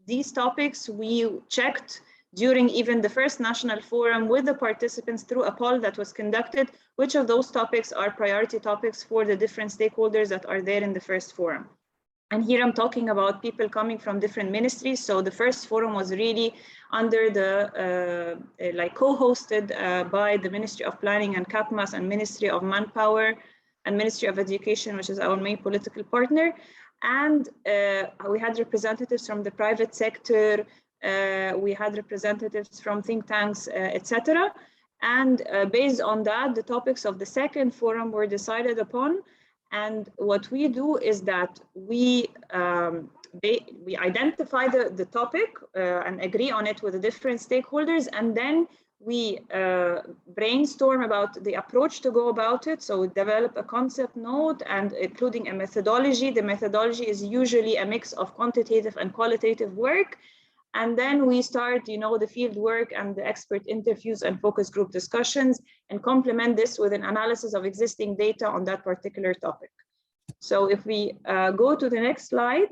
these topics we checked during even the first national forum with the participants through a poll that was conducted, which of those topics are priority topics for the different stakeholders that are there in the first forum. And here I'm talking about people coming from different ministries. So the first forum was really under the, co-hosted by the Ministry of Planning and CAPMAS and Ministry of Manpower and Ministry of Education, which is our main political partner. And we had representatives from the private sector, we had representatives from think tanks, etc. And based on that, the topics of the second forum were decided upon. And what we do is that we identify the topic and agree on it with the different stakeholders, and then we brainstorm about the approach to go about it. So we develop a concept note and including a methodology. The methodology is usually a mix of quantitative and qualitative work. And then we start, the field work and the expert interviews and focus group discussions, and complement this with an analysis of existing data on that particular topic. So if we go to the next slide,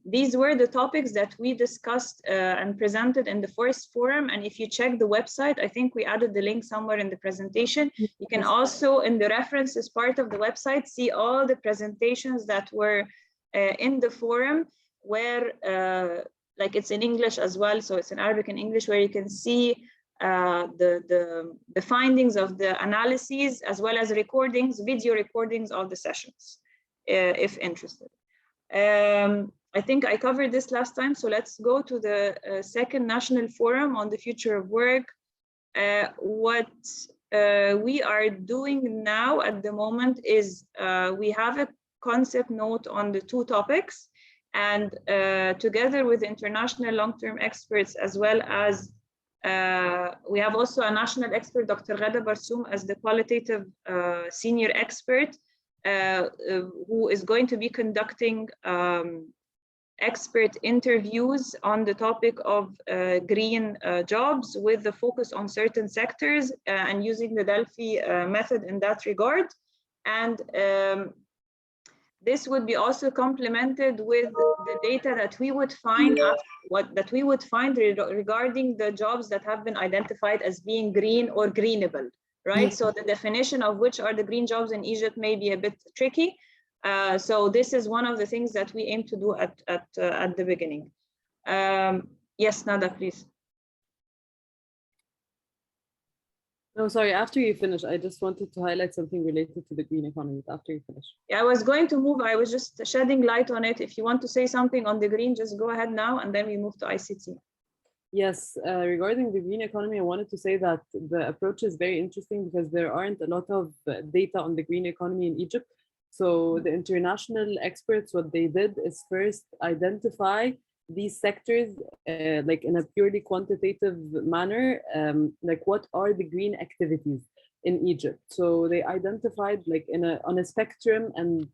these were the topics that we discussed and presented in the first forum. And if you check the website, I think we added the link somewhere in the presentation. You can also, in the references part of the website, see all the presentations that were in the forum, where like it's in English as well, so it's in Arabic and English, where you can see the findings of the analyses, as well as recordings, video recordings of the sessions, if interested. I think I covered this last time, so let's go to the second National Forum on the Future of Work. What we are doing now at the moment is we have a concept note on the two topics, and together with international long-term experts, as well as we have also a national expert, Dr. Ghada Barsoum, as the qualitative senior expert, who is going to be conducting expert interviews on the topic of green jobs, with the focus on certain sectors and using the Delphi method in that regard. And this would be also complemented with the data that we would find regarding the jobs that have been identified as being green or greenable, right? So the definition of which are the green jobs in Egypt may be a bit tricky. So this is one of the things that we aim to do at the beginning. Yes, Nada, please. No, sorry, after you finish, I just wanted to highlight something related to the green economy after you finish. Yeah, I was going to move, I was just shedding light on it. If you want to say something on the green, just go ahead now, and then we move to ICT. Yes, regarding the green economy, I wanted to say that the approach is very interesting because there aren't a lot of data on the green economy in Egypt. So the international experts, what they did is first identify these sectors like in a purely quantitative manner, like what are the green activities in Egypt. So they identified like on a spectrum, and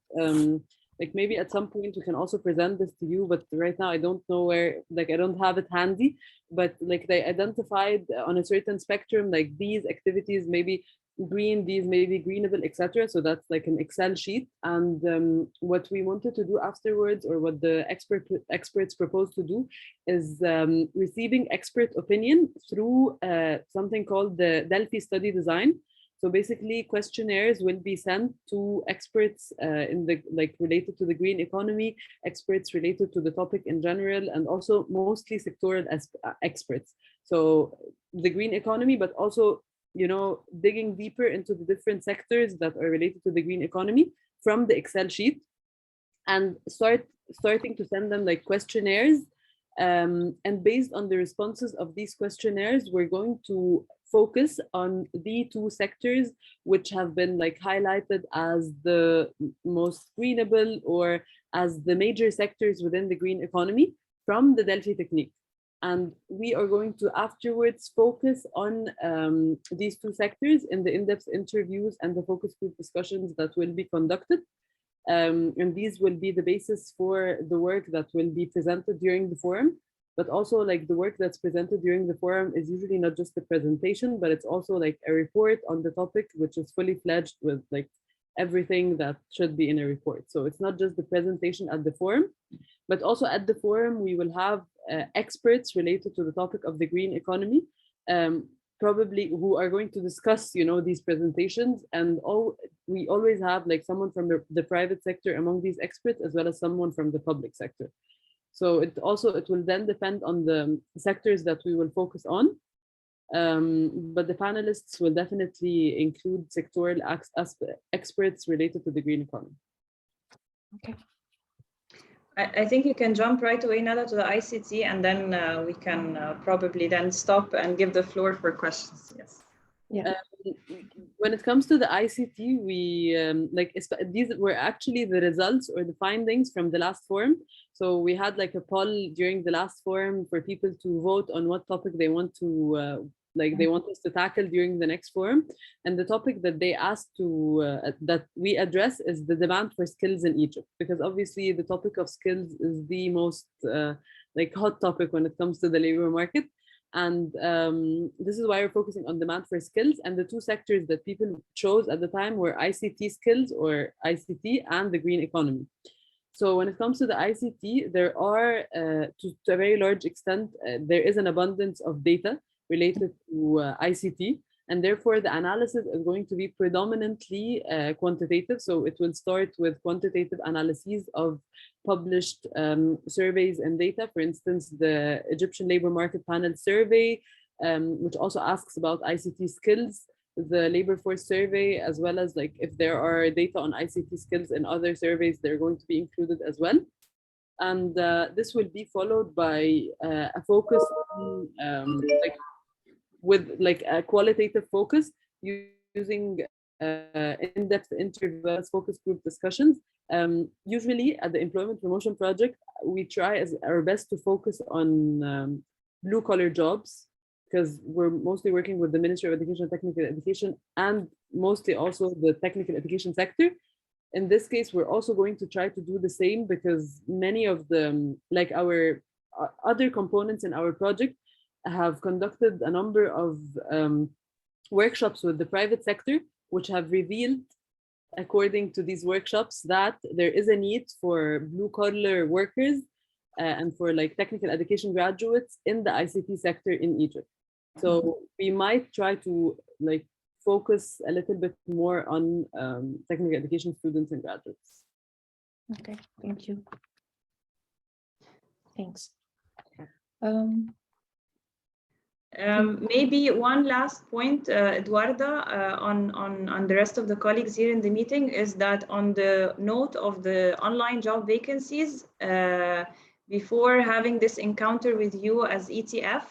like maybe at some point we can also present this to you, but right now I don't know where, like I don't have it handy, but like they identified on a certain spectrum, like these activities maybe green, these may be greenable, etc. So that's like an Excel sheet. And what we wanted to do afterwards, or what the experts proposed to do, is receiving expert opinion through something called the Delphi study design. So basically, questionnaires will be sent to experts in the related to the green economy, experts related to the topic in general, and also mostly sectoral experts. So the green economy, but also digging deeper into the different sectors that are related to the green economy from the Excel sheet, and starting to send them like questionnaires. And based on the responses of these questionnaires, we're going to focus on the two sectors which have been like highlighted as the most greenable, or as the major sectors within the green economy from the Delphi technique. And we are going to afterwards focus on these two sectors in the in-depth interviews and the focus group discussions that will be conducted. And these will be the basis for the work that will be presented during the forum. But also, like, the work that's presented during the forum is usually not just the presentation, but it's also like a report on the topic, which is fully fledged with like everything that should be in a report. So it's not just the presentation at the forum, but also at the forum we will have experts related to the topic of the green economy, probably who are going to discuss, these presentations. And we always have like someone from the private sector among these experts, as well as someone from the public sector. So it will then depend on the sectors that we will focus on. But the panelists will definitely include sectoral experts related to the green economy. Okay. I think you can jump right away, Nada, to the ICT, and then we can probably then stop and give the floor for questions. Yes. Yeah. When it comes to the ICT, we these were actually the results or the findings from the last forum. So we had like a poll during the last forum for people to vote on what topic they want to like they want us to tackle during the next forum. And the topic that they asked to that we address is the demand for skills in Egypt, because obviously the topic of skills is the most like hot topic when it comes to the labor market. And this is why we're focusing on demand for skills. And the two sectors that people chose at the time were ICT skills, or ICT, and the green economy. So when it comes to the ICT, there are, to a very large extent, there is an abundance of data related to ICT. And therefore, the analysis is going to be predominantly quantitative. So it will start with quantitative analyses of published surveys and data. For instance, the Egyptian Labor Market Panel survey, which also asks about ICT skills, the labor force survey, as well as like if there are data on ICT skills in other surveys, they're going to be included as well. And this will be followed by a focus on with like a qualitative focus using in-depth interviews, focus group discussions. Usually at the Employment Promotion Project, we try our best to focus on blue-collar jobs, because we're mostly working with the Ministry of Education and Technical Education, and mostly also the technical education sector. In this case, we're also going to try to do the same, because many of the, like our other components in our project have conducted a number of workshops with the private sector, which have revealed, according to these workshops, that there is a need for blue-collar workers and for like technical education graduates in the ICT sector in Egypt. So we might try to like focus a little bit more on technical education students and graduates. Okay, thank you. Thanks. Maybe one last point, Eduarda, on the rest of the colleagues here in the meeting, is that on the note of the online job vacancies, before having this encounter with you as ETF,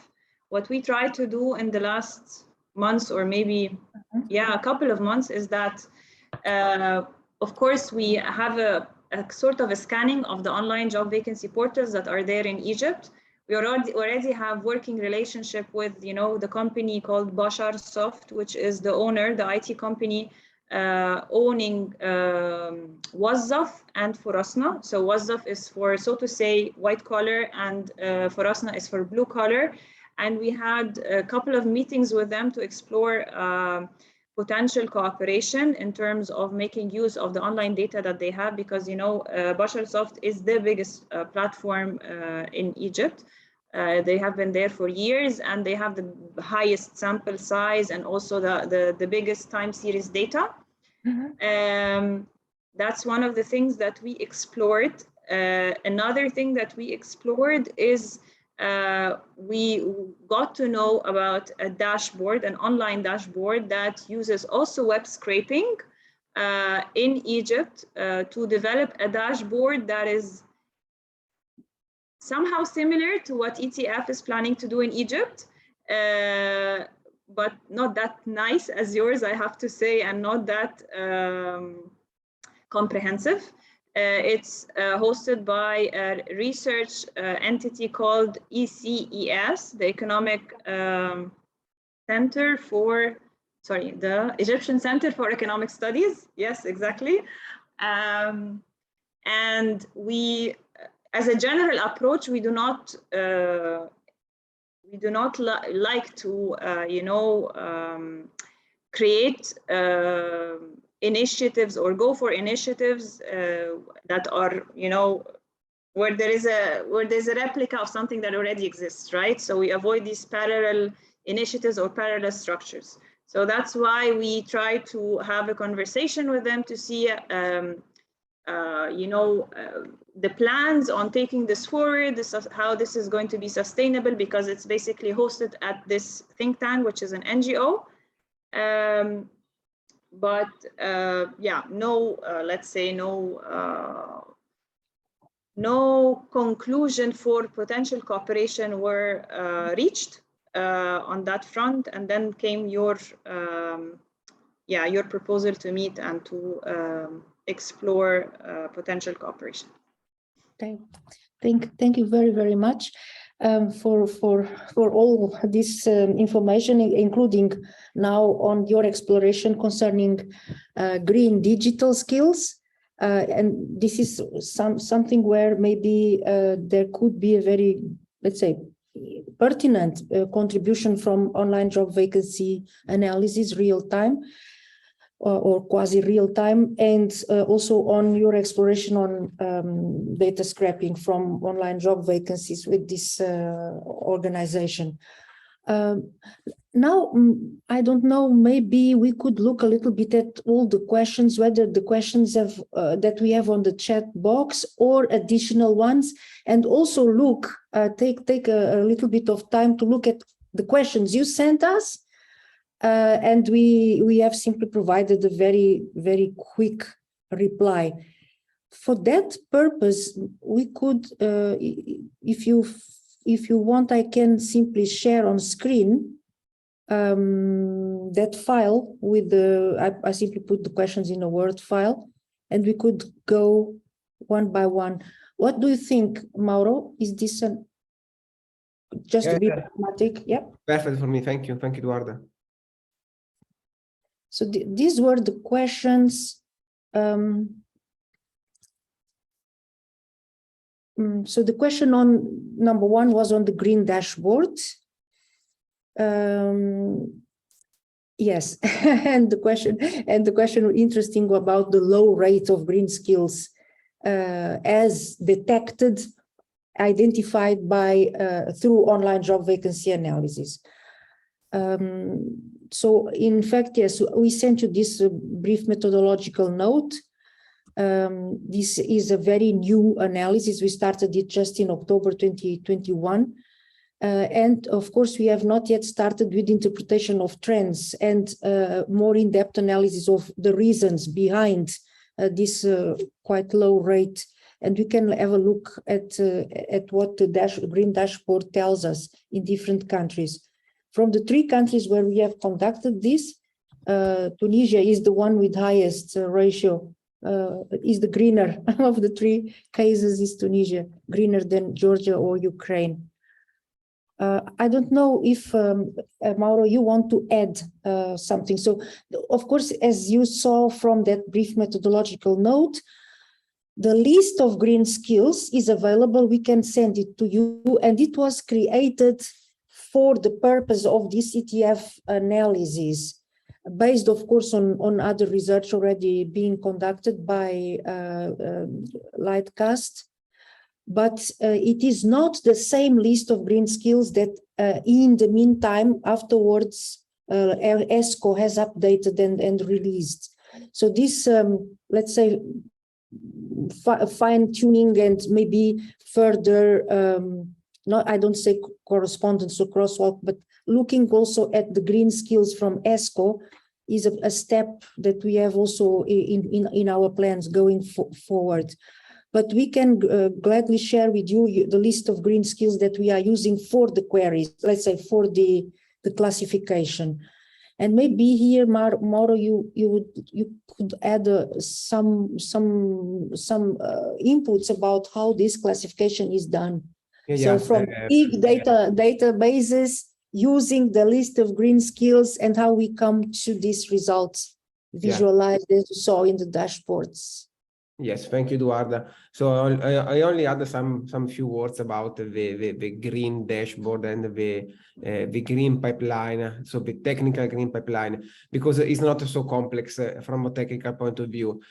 what we try to do in the last months, or maybe, a couple of months, is that, of course, we have a sort of a scanning of the online job vacancy portals that are there in Egypt. We already have working relationship with, the company called Bashar Soft, which is the owner, the IT company owning Wazzaf and Forasna. So Wazzaf is for, so to say, white collar, and Forasna is for blue collar. And we had a couple of meetings with them to explore potential cooperation in terms of making use of the online data that they have, because Bashar Soft is the biggest platform in Egypt. They have been there for years, and they have the highest sample size and also the biggest time series data. That's one of the things that we explored. Another thing that we explored is we got to know about a dashboard, an online dashboard that uses also web scraping in Egypt to develop a dashboard that is somehow similar to what ETF is planning to do in Egypt, but not that nice as yours, I have to say, and not that comprehensive. It's hosted by a research entity called ECES, the the Egyptian Center for Economic Studies. Yes, exactly. And we, as a general approach, we do not like to, create initiatives or go for initiatives that are, where there's a replica of something that already exists, right? So we avoid these parallel initiatives or parallel structures. So that's why we try to have a conversation with them to see, the plans on taking this forward, how this is going to be sustainable, because it's basically hosted at this think tank, which is an NGO. Let's say no conclusion for potential cooperation were reached on that front, and then came your proposal to meet and to explore potential cooperation. Okay, thank you very, very much. for all this information, including now on your exploration concerning green digital skills. And this is something where maybe there could be a very, let's say, pertinent contribution from online job vacancy analysis real time or quasi real time, and also on your exploration on data scraping from online job vacancies with this organization. Now, I don't know, maybe we could look a little bit at all the questions, whether the questions have, that we have on the chat box or additional ones, and also look, take a little bit of time to look at the questions you sent us. And we have simply provided a very, very quick reply. For that purpose, we could, if you want, I can simply share on screen that file with the, I simply put the questions in a Word file, and we could go one by one. What do you think, Mauro? Is this just to be pragmatic? Yeah. Perfect for me. Thank you. Thank you, Eduardo. So these were the questions. So the question on number one was on the green dashboard. Yes, and the question interesting about the low rate of green skills as detected, identified by through online job vacancy analysis. So in fact, yes, we sent you this brief methodological note. This is a very new analysis. We started it just in October 2021. And of course, we have not yet started with interpretation of trends and more in-depth analysis of the reasons behind this quite low rate. And we can have a look at what the green dashboard tells us in different countries. From the 3 countries where we have conducted this, Tunisia is the one with highest ratio, is the greener of the 3 cases is Tunisia, greener than Georgia or Ukraine. I don't know if, Mauro, you want to add something. So, of course, as you saw from that brief methodological note, the list of green skills is available. We can send it to you, and it was created for the purpose of this ETF analysis, based, of course, on other research already being conducted by Lightcast. But it is not the same list of green skills that in the meantime, afterwards, ESCO has updated and released. So this, let's say, fine tuning and maybe further, I don't say correspondence or crosswalk, but looking also at the green skills from ESCO is a step that we have also in our plans going forward. But we can gladly share with you the list of green skills that we are using for the queries, let's say for the classification. And maybe here, Mauro, you could add some inputs about how this classification is done. So from big databases, using the list of green skills and how we come to these results visualized as you saw in the dashboards. Yes, thank you, Eduardo. So I only add some few words about the green dashboard and the green pipeline, so the technical green pipeline, because it's not so complex from a technical point of view.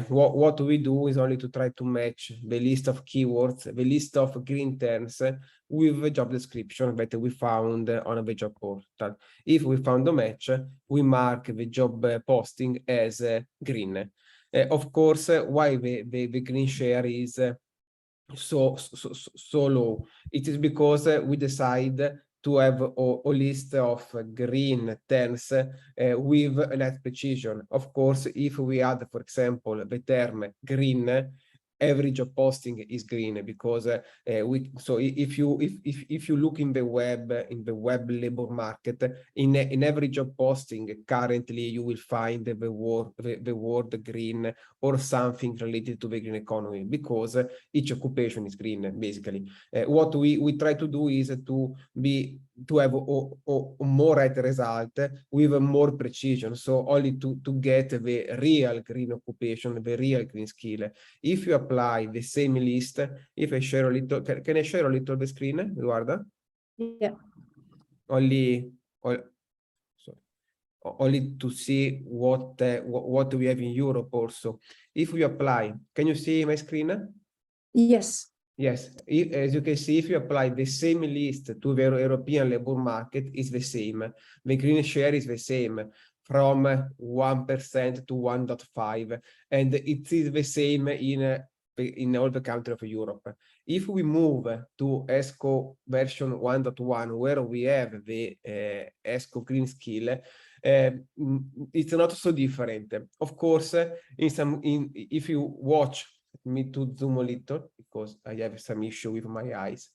What we do is only to try to match the list of keywords, the list of green terms with the job description that we found on the job portal. If we found a match, we mark the job posting as green. Of course, why the green share is so low? It is because we decide to have a list of green terms with a net precision. Of course, if we add, for example, the term green, every job posting is green, because if you look in the web labor market, in every job posting currently you will find the word green or something related to the green economy, because each occupation is green basically. What we try to do is to have a more right result with more precision, so only to get the real green occupation, the real green skill. If you apply the same list, if I share a little, can I share a little the screen, Eduarda? Yeah. Only to see what we have in Europe also. If we apply, can you see my screen? Yes. Yes, as you can see, if you apply the same list to the European labor market, it's the same. The green share is the same, from 1% to 1.5%, and it is the same in all the countries of Europe. If we move to ESCO version 1.1, where we have the ESCO green skill, it's not so different. Of course, if you watch, me to zoom a little because I have some issue with my eyes.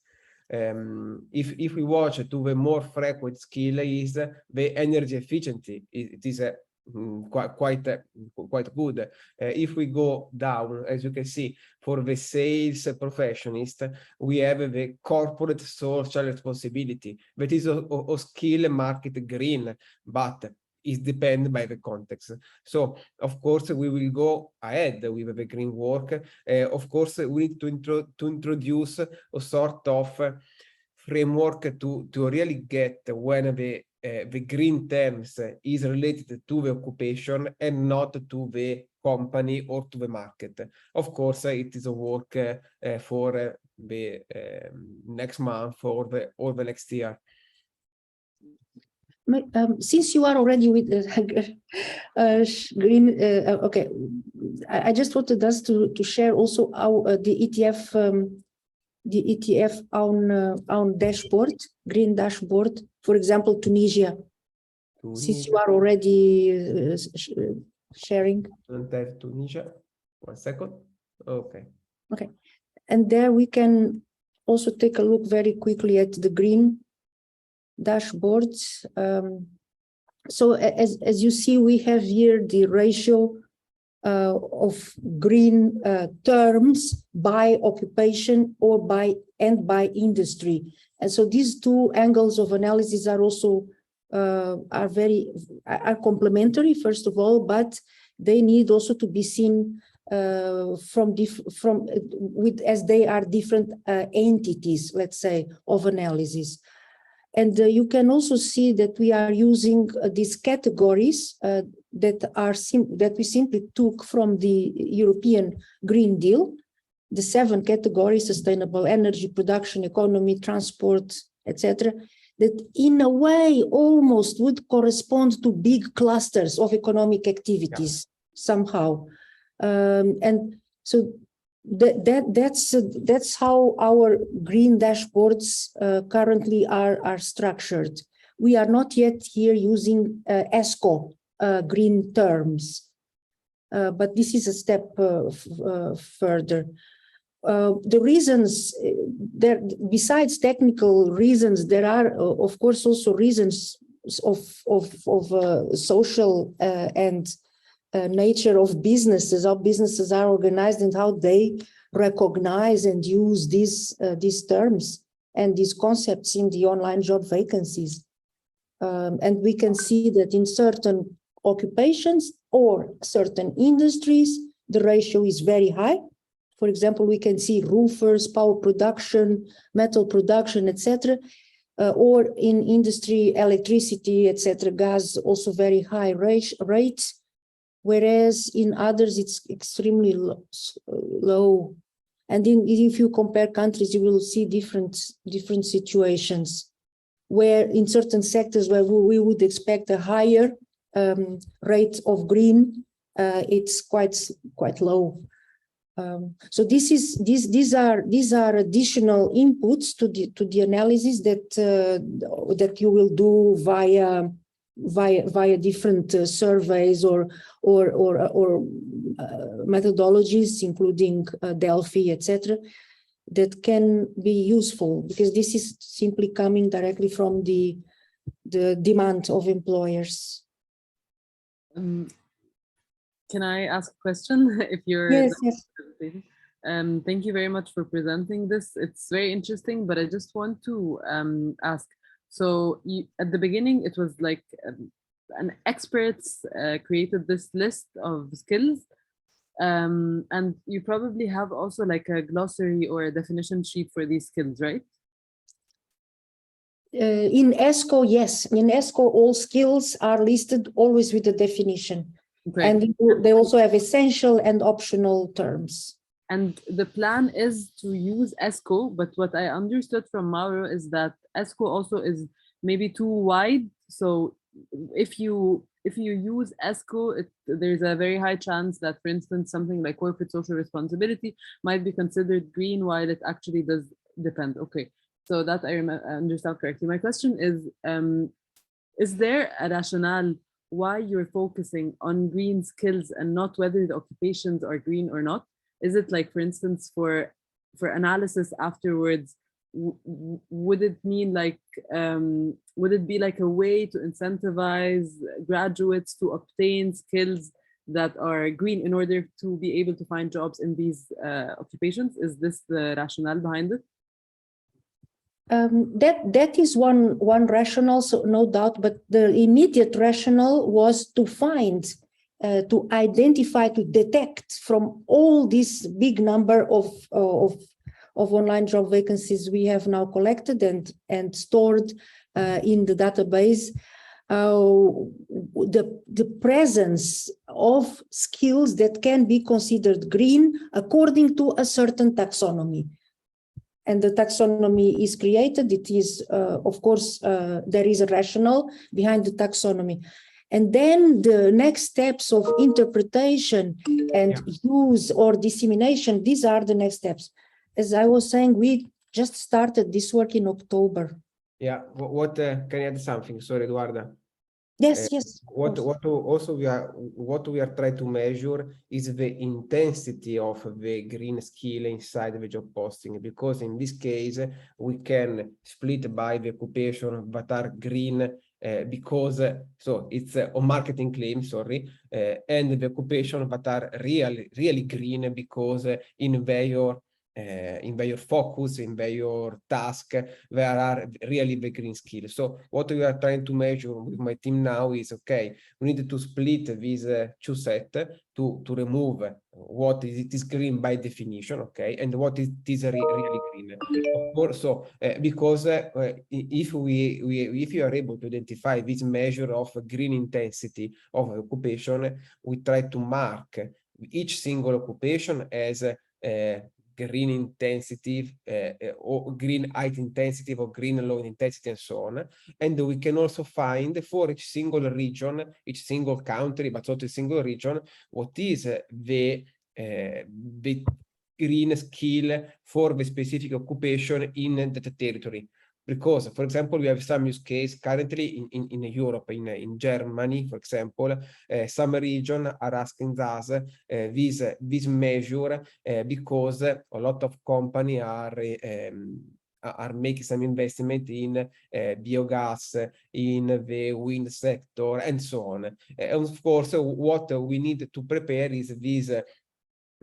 If we watch to the more frequent skill is the energy efficiency. It is quite good. If we go down, as you can see, for the sales professionist, we have the corporate social responsibility. That is a skill market green, but is dependent by the context. So, of course, we will go ahead with the green work. Of course, we need to introduce a sort of framework to really get when the green terms is related to the occupation and not to the company or to the market. Of course, it is a work for the next month or the next year. Since you are already with green, okay, I just wanted us to share also our the ETF on dashboard, green dashboard. For example, Tunisia. Since you are already sharing. Don't have Tunisia. 1 second. Okay. Okay, and there we can also take a look very quickly at the green dashboards. So as you see, we have here the ratio of green terms by occupation or by industry, and so these two angles of analysis are also are complementary, first of all, but they need also to be seen as they are different entities, let's say, of analysis. And you can also see that we are using these categories that we simply took from the European Green Deal, the 7 categories: sustainable energy, production, economy, transport, etc., that in a way almost would correspond to big clusters of economic activities somehow. And so that's how our green dashboards currently are structured. We are not yet here using ESCO green terms, but this is a step further. The reasons there, besides technical reasons, there are of course also reasons of social and nature of businesses, how businesses are organized and how they recognize and use these terms and these concepts in the online job vacancies. And we can see that in certain occupations or certain industries, the ratio is very high. For example, we can see roofers, power production, metal production, etc. Or in industry, electricity, etc., gas, also very high rates. Whereas in others, it's extremely low. And if you compare countries, you will see different situations, where in certain sectors where we would expect a higher rate of green, it's quite low. So these are additional inputs to the analysis that you will do via via different surveys or methodologies, including Delphi, etc., that can be useful, because this is simply coming directly from the demand of employers. Can I ask a question? If you're Yes, yes. Thank you very much for presenting this. It's very interesting, but I just want to ask. So at the beginning, it was like an experts created this list of skills, and you probably have also like a glossary or a definition sheet for these skills, right? In ESCO, yes. In ESCO, all skills are listed always with the definition. Okay. And they also have essential and optional terms. And the plan is to use ESCO, but what I understood from Mauro is that ESCO also is maybe too wide. So if you use ESCO, there's a very high chance that, for instance, something like corporate social responsibility might be considered green, while it actually does depend. Okay, so that I understand correctly. My question is there a rationale why you're focusing on green skills and not whether the occupations are green or not? Is it like, for instance, for analysis afterwards, would it mean like, would it be like a way to incentivize graduates to obtain skills that are green in order to be able to find jobs in these occupations? Is this the rationale behind it? That is one rationale, so no doubt, but the immediate rationale was to find, to identify, to detect from all this big number of online job vacancies we have now collected and stored in the database, the presence of skills that can be considered green according to a certain taxonomy. And the taxonomy is created. It is, of course, there is a rationale behind the taxonomy. And then the next steps of interpretation and use or dissemination, these are the next steps. As I was saying, we just started this work in October. Yeah, what can I add something? Sorry, Eduarda. Yes, yes. What we are trying to measure is the intensity of the green skill inside the job posting, because in this case we can split by the occupation that are green because so it's on marketing claim, sorry, and the occupation that are really green because in their focus, in their task, there are really the green skills. So what we are trying to measure with my team now is, okay, we need to split these two sets to remove what is green by definition, okay, and what is really green. Of course, so because if you are able to identify this measure of green intensity of occupation, we try to mark each single occupation as green intensity or green high intensity or green low intensity and so on. And we can also find for each single region, each single country, but also a single region, what is the green skill for the specific occupation in that territory. Because, for example, we have some use case currently in Europe, in Germany, for example, some regions are asking us this measure because a lot of companies are making some investment in biogas, in the wind sector, and so on. And of course, what we need to prepare is this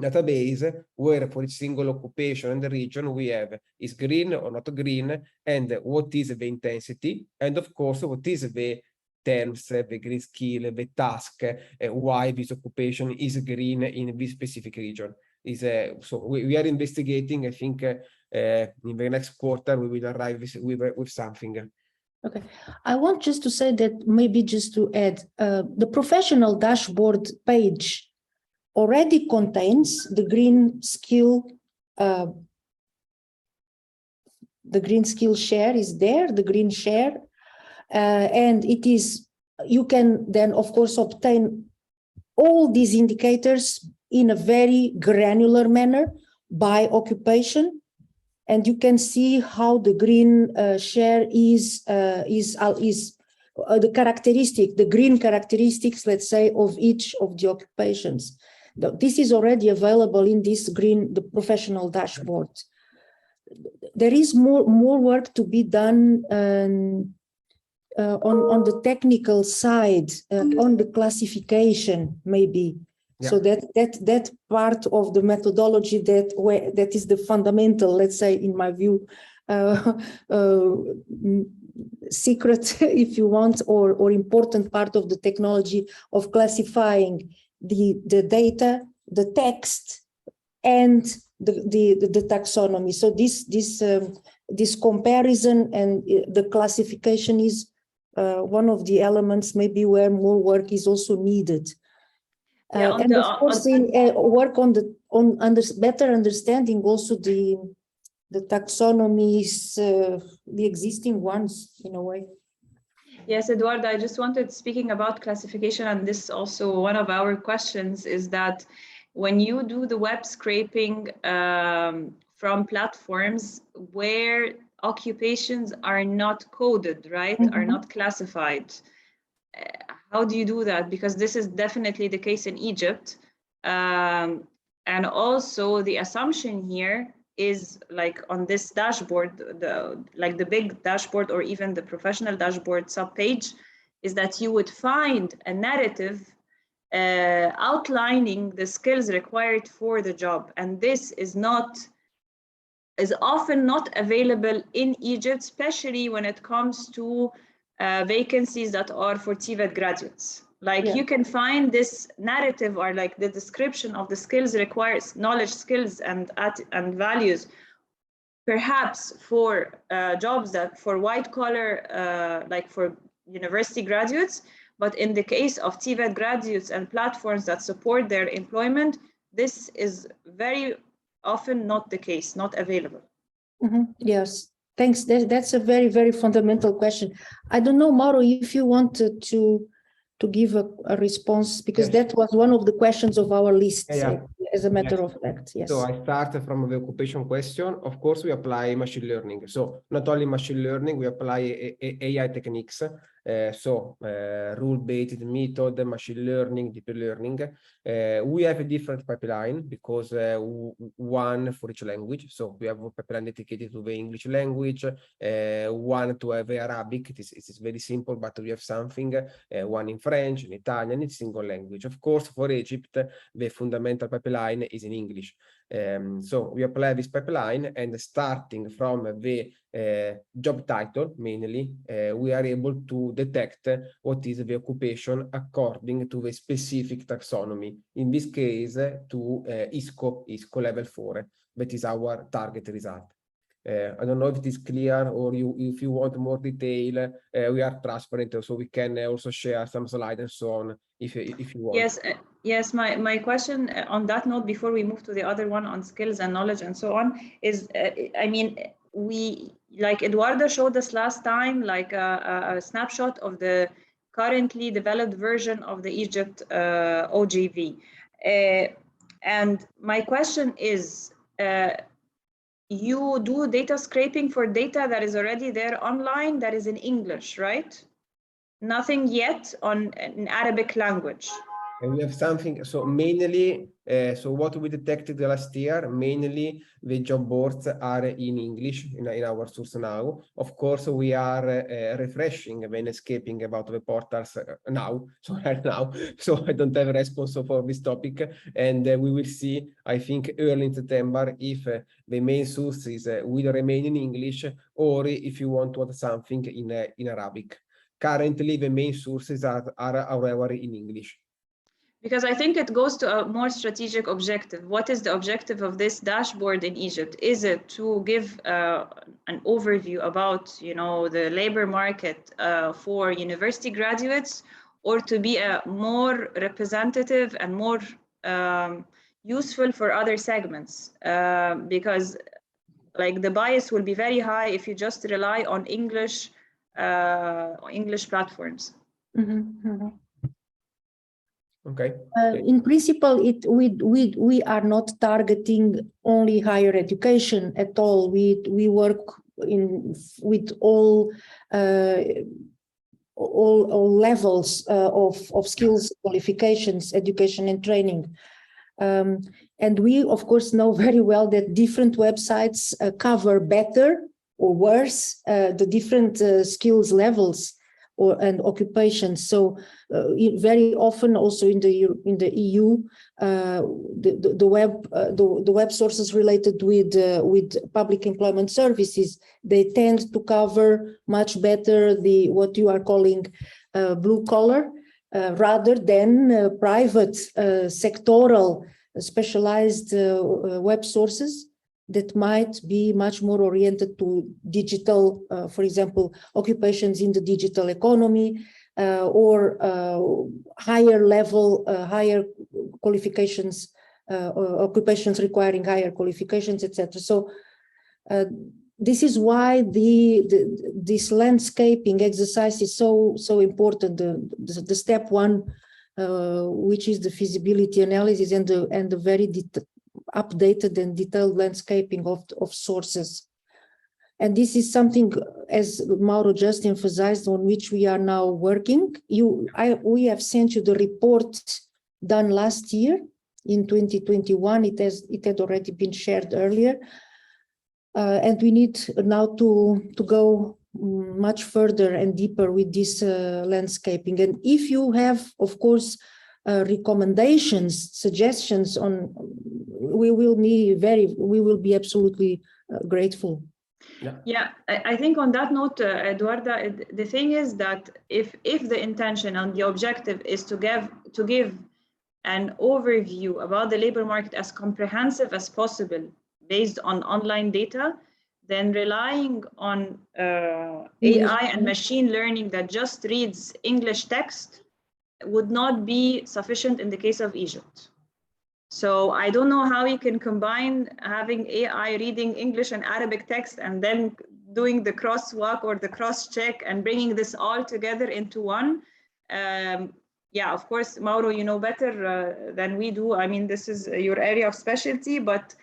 database where for each single occupation in the region we have is green or not green, and what is the intensity, and of course what is the terms, the green skill, the task, why this occupation is green in this specific region. So we are investigating. I think in the next quarter we will arrive with something. Okay, I want just to say that, maybe just to add, the professional dashboard page already contains the green skill. The green skill share is there, the green share, and it is, you can then of course obtain all these indicators in a very granular manner by occupation, and you can see how the green share is the characteristic, the green characteristics, let's say, of each of the occupations. This is already available in this the professional dashboard. There is more work to be done on the technical side, on the classification, maybe. Yeah. So that part of the methodology that is the fundamental, let's say, in my view, secret, if you want, or important part of the technology of classifying the data, the text, and the taxonomy. So this comparison and the classification is one of the elements maybe where more work is also needed. Yeah, and of course, work on better understanding also the taxonomies, the existing ones in a way. Yes, Eduardo, I just wanted, speaking about classification, and this also one of our questions is that when you do the web scraping from platforms where occupations are not coded, right, are not classified, how do you do that? Because this is definitely the case in Egypt. And also the assumption here is, like on this dashboard, the big dashboard or even the professional dashboard subpage, is that you would find a narrative outlining the skills required for the job. And this is often not available in Egypt, especially when it comes to vacancies that are for TVET graduates. Like you can find this narrative or like the description of the skills required, knowledge, skills, and values, perhaps for jobs that for white collar, like for university graduates. But in the case of TVET graduates and platforms that support their employment, this is very often not the case, not available. Yes. Thanks. That's a very, very fundamental question. I don't know, Mauro, if you wanted to give a response, because that was one of the questions of our list, as a matter of fact. Yes. So I start from the occupation question. Of course, we apply machine learning. So not only machine learning, we apply AI techniques. Rule-based method, machine learning, deep learning. We have a different pipeline because one for each language. So we have a pipeline dedicated to the English language, one to have Arabic. It is very simple, but we have something, one in French, in Italian, in single language. Of course, for Egypt, the fundamental pipeline is in English. So we apply this pipeline, and starting from the job title, mainly, we are able to detect what is the occupation according to the specific taxonomy. In this case, to ISCO level 4. That is our target result. I don't know if it is clear, or if you want more detail, we are transparent, so we can also share some slides and so on if you want. Yes. My question on that note, before we move to the other one on skills and knowledge and so on, is I mean, we, like Eduardo showed us last time, like a snapshot of the currently developed version of the Egypt OGV. And my question is, you do data scraping for data that is already there online, that is in English, right? Nothing yet in Arabic language. And we have something, so mainly, so what we detected last year, mainly the job boards are in English in our source now. Of course, we are refreshing and escaping about the portals now, so right now. So I don't have a response for this topic. And we will see, I think, early in September, if the main sources will remain in English, or if you want to add something in Arabic. Currently, the main sources are however in English. Because I think it goes to a more strategic objective. What is the objective of this dashboard in Egypt? Is it to give an overview about, you know, the labor market for university graduates, or to be a more representative and more useful for other segments? Because like the bias will be very high if you just rely on English platforms. Okay. In principle, we are not targeting only higher education at all. We work with all all levels of skills, qualifications, education and training. And we, of course, know very well that different websites cover better or worse the different skills levels and occupations. So very often also in the EU, the web sources related with public employment services, they tend to cover much better what you are calling blue collar rather than private sectoral specialized web sources that might be much more oriented to digital, for example, occupations in the digital economy, or higher level, higher qualifications, occupations requiring higher qualifications, etc. So this is why this landscaping exercise is so important. The step one, which is the feasibility analysis and the very updated and detailed landscaping of sources. And this is something, as Mauro just emphasized, on which we are now working. We have sent you the report done last year in 2021. It had already been shared earlier. And we need now to go much further and deeper with this landscaping. And if you have, of course, recommendations, suggestions on, we will be absolutely grateful. Yeah, I think on that note, Eduarda, the thing is that if the intention and the objective is to give an overview about the labor market as comprehensive as possible based on online data, then relying on AI and machine learning that just reads English text would not be sufficient in the case of Egypt. So I don't know how you can combine having AI reading English and Arabic text and then doing the crosswalk or the cross check and bringing this all together into one. Yeah, of course, Mauro, you know better than we do. I mean, this is your area of specialty, but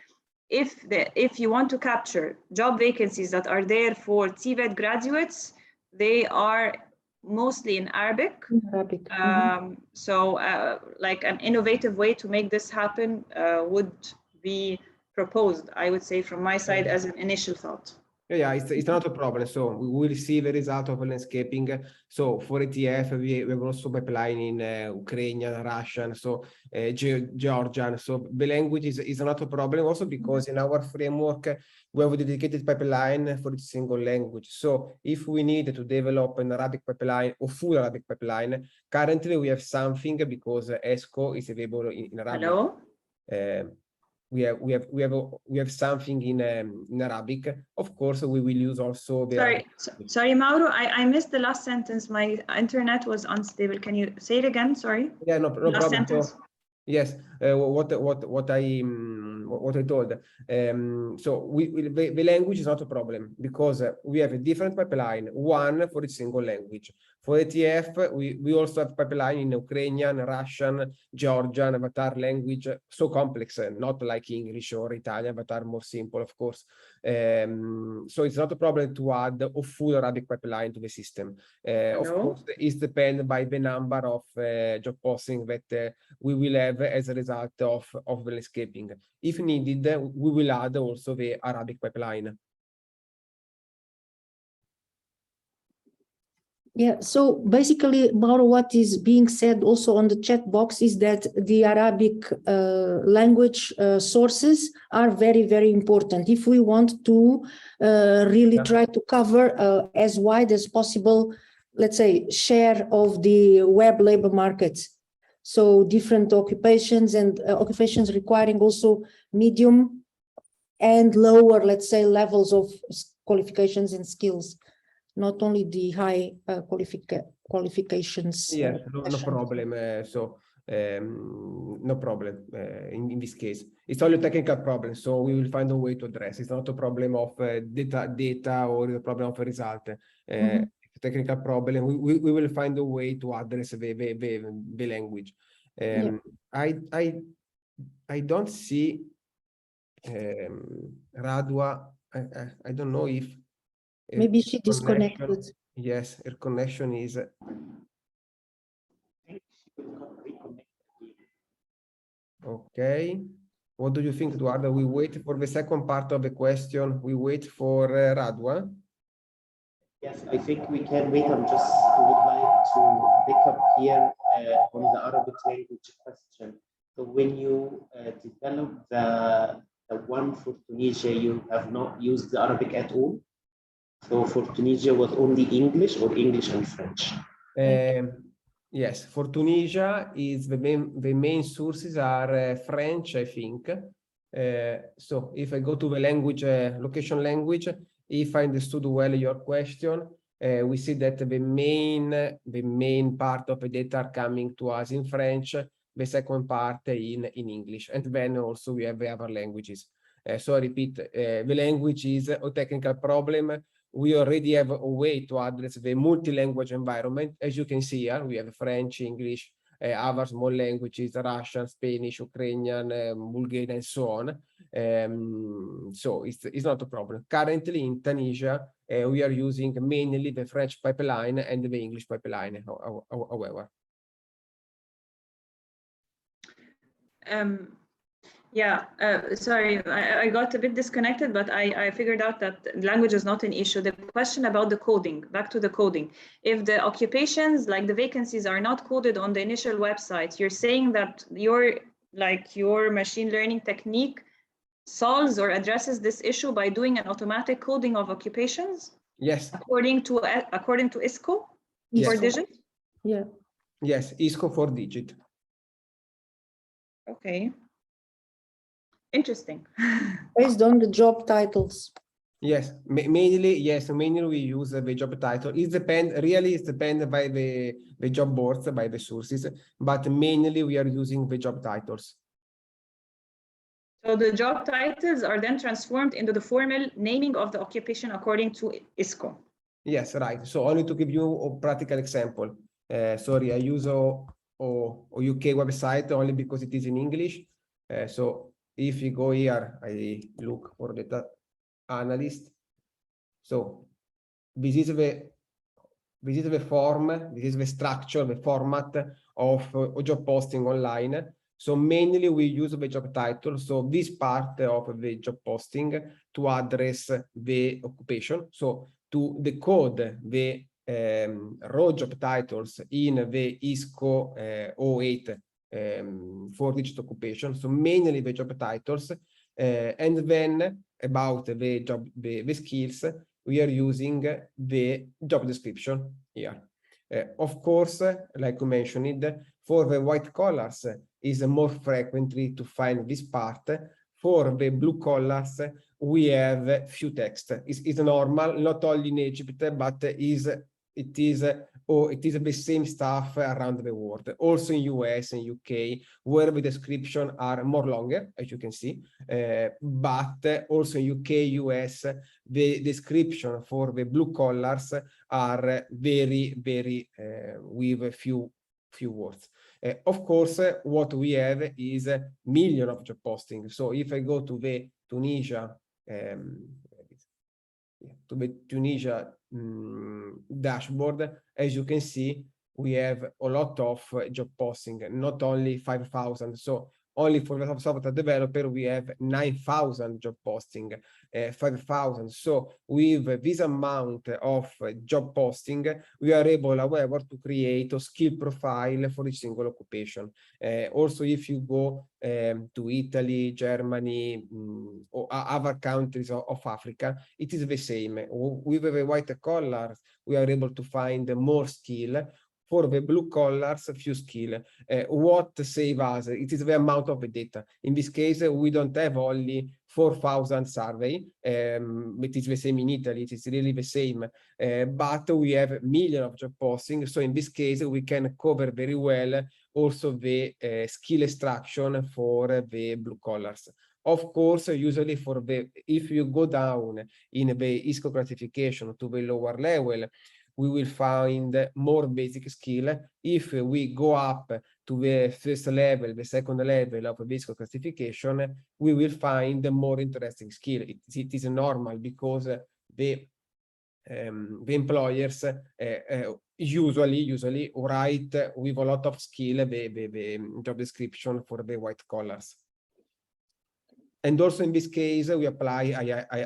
if you want to capture job vacancies that are there for TVET graduates, they are mostly in Arabic. So like an innovative way to make this happen would be proposed, I would say, from my side as an initial thought. Yeah, it's not a problem. So we will see the result of landscaping. So for ETF, we have also pipeline in Ukrainian, Russian, so Georgian. So the language is not a problem also because in our framework, we have a dedicated pipeline for each single language. So if we need to develop an Arabic pipeline or full Arabic pipeline, currently we have something because ESCO is available in Arabic. Hello? We have something in Arabic. Of course, we will use also the. Sorry, Mauro. I missed the last sentence. My internet was unstable. Can you say it again? Sorry. Yeah, no problem. Sentence. So, yes, what I told. So the language is not a problem because we have a different pipeline, one for each single language. For ETF, we also have pipeline in Ukrainian, Russian, Georgian, that are language so complex, not like English or Italian, but are more simple, of course. So it's not a problem to add a full Arabic pipeline to the system. Of course, it's dependent by the number of job postings that we will have as a result of the landscaping. If needed, we will add also the Arabic pipeline. Yeah, so basically, Mauro, what is being said also on the chat box is that the Arabic language sources are very, very important. If we want to really try to cover as wide as possible, let's say, share of the web labor market. So different occupations and occupations requiring also medium and lower, let's say, levels of qualifications and skills. Not only the high qualifications. Yes, no problem. No problem in this case. It's only a technical problem, so we will find a way to address. It's not a problem of data or a problem of a result. It's a technical problem. We will find a way to address the language. I don't see Radwa. I don't know if Maybe she connection- disconnected. Yes, her connection is. Okay. What do you think, Eduardo? We wait for the second part of the question. We wait for Radwa. Yes, I think we can wait. I'm just would like to pick up here on the Arabic language question. So when you develop the one for Tunisia, you have not used the Arabic at all. So for Tunisia was only English or English and French? Yes, for Tunisia is the main sources are French, I think. So if I go to the language, location language, if I understood well your question, we see that the main part of the data are coming to us in French, the second part in English, and then also we have the other languages. So I repeat, the language is a technical problem. We already have a way to address the multi-language environment. As you can see here, we have French, English, other small languages, Russian, Spanish, Ukrainian, Bulgarian, and so on. So it's not a problem. Currently in Tunisia, we are using mainly the French pipeline and the English pipeline, however. Yeah, sorry, I got a bit disconnected, but I figured out that language is not an issue. The question about the coding, back to the coding. If the occupations, like the vacancies, are not coded on the initial website, you're saying that your machine learning technique solves or addresses this issue by doing an automatic coding of occupations? Yes. According to ISCO Yes. for digit? Yeah. Yes, ISCO for digit. Okay. Interesting. Based on the job titles. Yes, mainly we use the job title. It depends by the job boards, by the sources, but mainly we are using the job titles. So the job titles are then transformed into the formal naming of the occupation according to ISCO. Yes, right. So only to give you a practical example. Sorry, I use a UK website only because it is in English. So if you go here, I look for data analyst. So this is the form, this is the structure, the format of a job posting online. So mainly we use the job title. So this part of the job posting to address the occupation. So to decode the raw job titles in the ISCO 08 4-digit occupation. So mainly the job titles, and then about the job, the skills, we are using the job description here. Of course, like you mentioned, for the white collars is more frequently to find this part. For the blue collars, we have few text. It's normal, not only in Egypt, but it is the same stuff around the world. Also in US and UK, where the description are more longer, as you can see, but also in UK, US, the description for the blue collars are very with few words. Of course, what we have is a million of job postings. So if I go to the Tunisia, dashboard, as you can see, we have a lot of job posting, not only 5,000. So only for the software developer, we have 9,000 job posting, 5,000. So with this amount of job posting, we are able, however, to create a skill profile for each single occupation. Also, if you go to Italy, Germany, or other countries of Africa, it is the same. With the white collars, we are able to find more skill. For the blue collars, few skill. What save us? It is the amount of the data. In this case, we don't have only 4,000 survey. It is the same in Italy. It is really the same. But we have millions of job postings. So in this case, we can cover very well also the skill extraction for the blue collars. Of course, usually if you go down in the ISCO classification to the lower level, we will find more basic skill. If we go up to the first level, the second level of the ISCO classification, we will find more interesting skill. It is normal because the the employers usually write with a lot of skill the job description for the white collars. And also in this case, we apply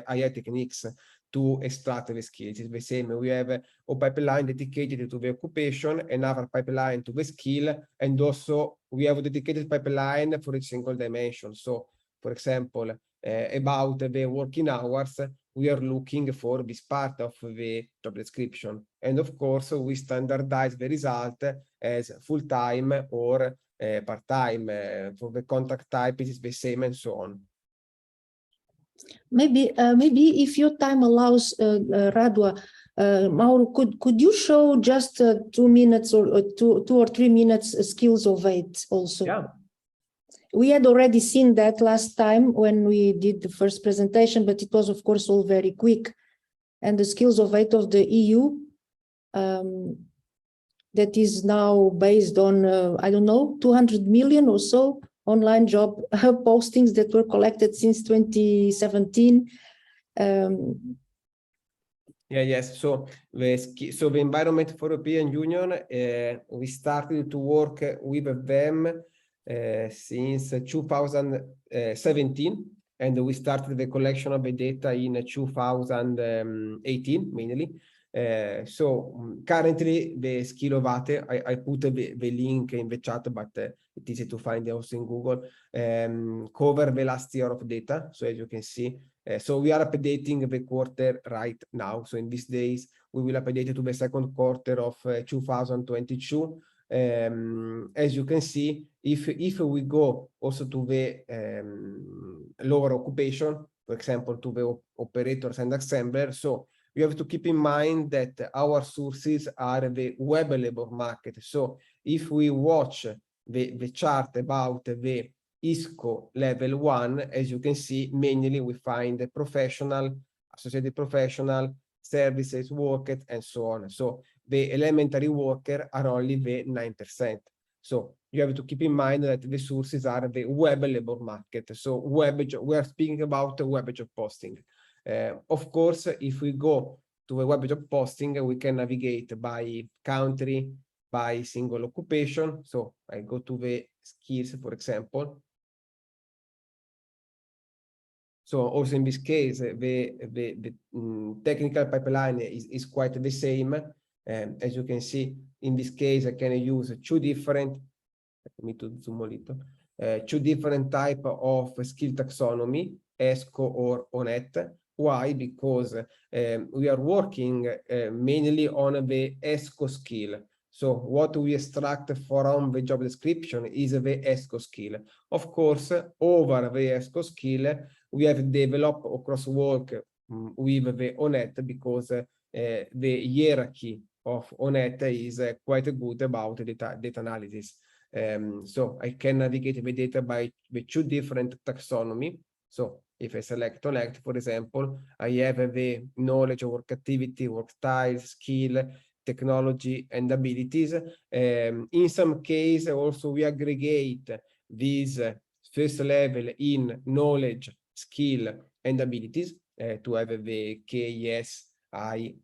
AI techniques to extract the skills. It's the same. We have a pipeline dedicated to the occupation, another pipeline to the skill, and also we have a dedicated pipeline for each single dimension. So, for example, about the working hours, we are looking for this part of the job description. And of course, we standardize the result as full-time or part-time. For the contract type, it is the same and so on. Maybe if your time allows, Radwa, Mauro, could you show just 2 minutes or 2 or 3 minutes skills of 8 also? Yeah. We had already seen that last time when we did the first presentation, but it was of course all very quick. And the skills of 8 of the EU, that is now based on, I don't know, 200 million or so online job postings that were collected since 2017. Yes. So the Environment for European Union, we started to work with them since 2017, and we started the collection of the data in 2018 mainly. So currently the skill of 8, I put the link in the chat, but it's easy to find also in Google, cover the last year of data. So as you can see, so we are updating the quarter right now. So in these days, we will update it to the second quarter of 2022. As you can see, if we go also to the lower occupation, for example, to the operators and assembler, so you have to keep in mind that our sources are the web labor market. So if we watch the chart about the ISCO level 1, as you can see, mainly we find the professional, associated professional, services worker, and so on. So the elementary worker are only the 9%. So you have to keep in mind that the sources are the web labor market. So we are speaking about web job posting. Of course, if we go to a web job posting, we can navigate by country, by single occupation. So I go to the skills, for example. So also in this case, the technical pipeline is quite the same. As you can see, in this case, I can use two different, let me to zoom a little, two different type of skill taxonomy, ESCO or ONET. Why? Because we are working mainly on the ESCO skill. So what we extract from the job description is the ESCO skill. Of course, over the ESCO skill, we have developed or crosswork with the ONET because the hierarchy of ONET is quite good about data analysis. So I can navigate the data by the two different taxonomy. So if I select ONET, for example, I have the knowledge of work activity, work style, skill, technology, and abilities. In some case, also we aggregate these first level in knowledge, skill, and abilities to have the KSI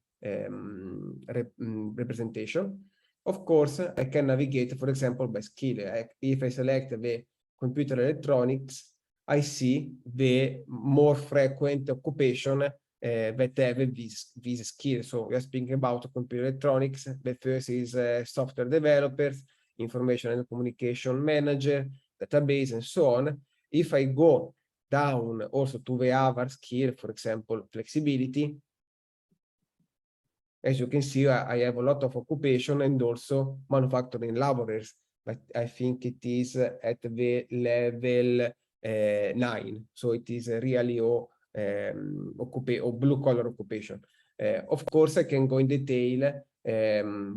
representation. Of course, I can navigate, for example, by skill. If I select the computer electronics, I see the more frequent occupation that have this skill. So we are speaking about computer electronics. The first is software developers, information and communication manager, database, and so on. If I go down also to the other skill, for example, flexibility, as you can see, I have a lot of occupation and also manufacturing laborers, but I think it is at the level 9. So it is really a blue collar occupation. Of course, I can go in detail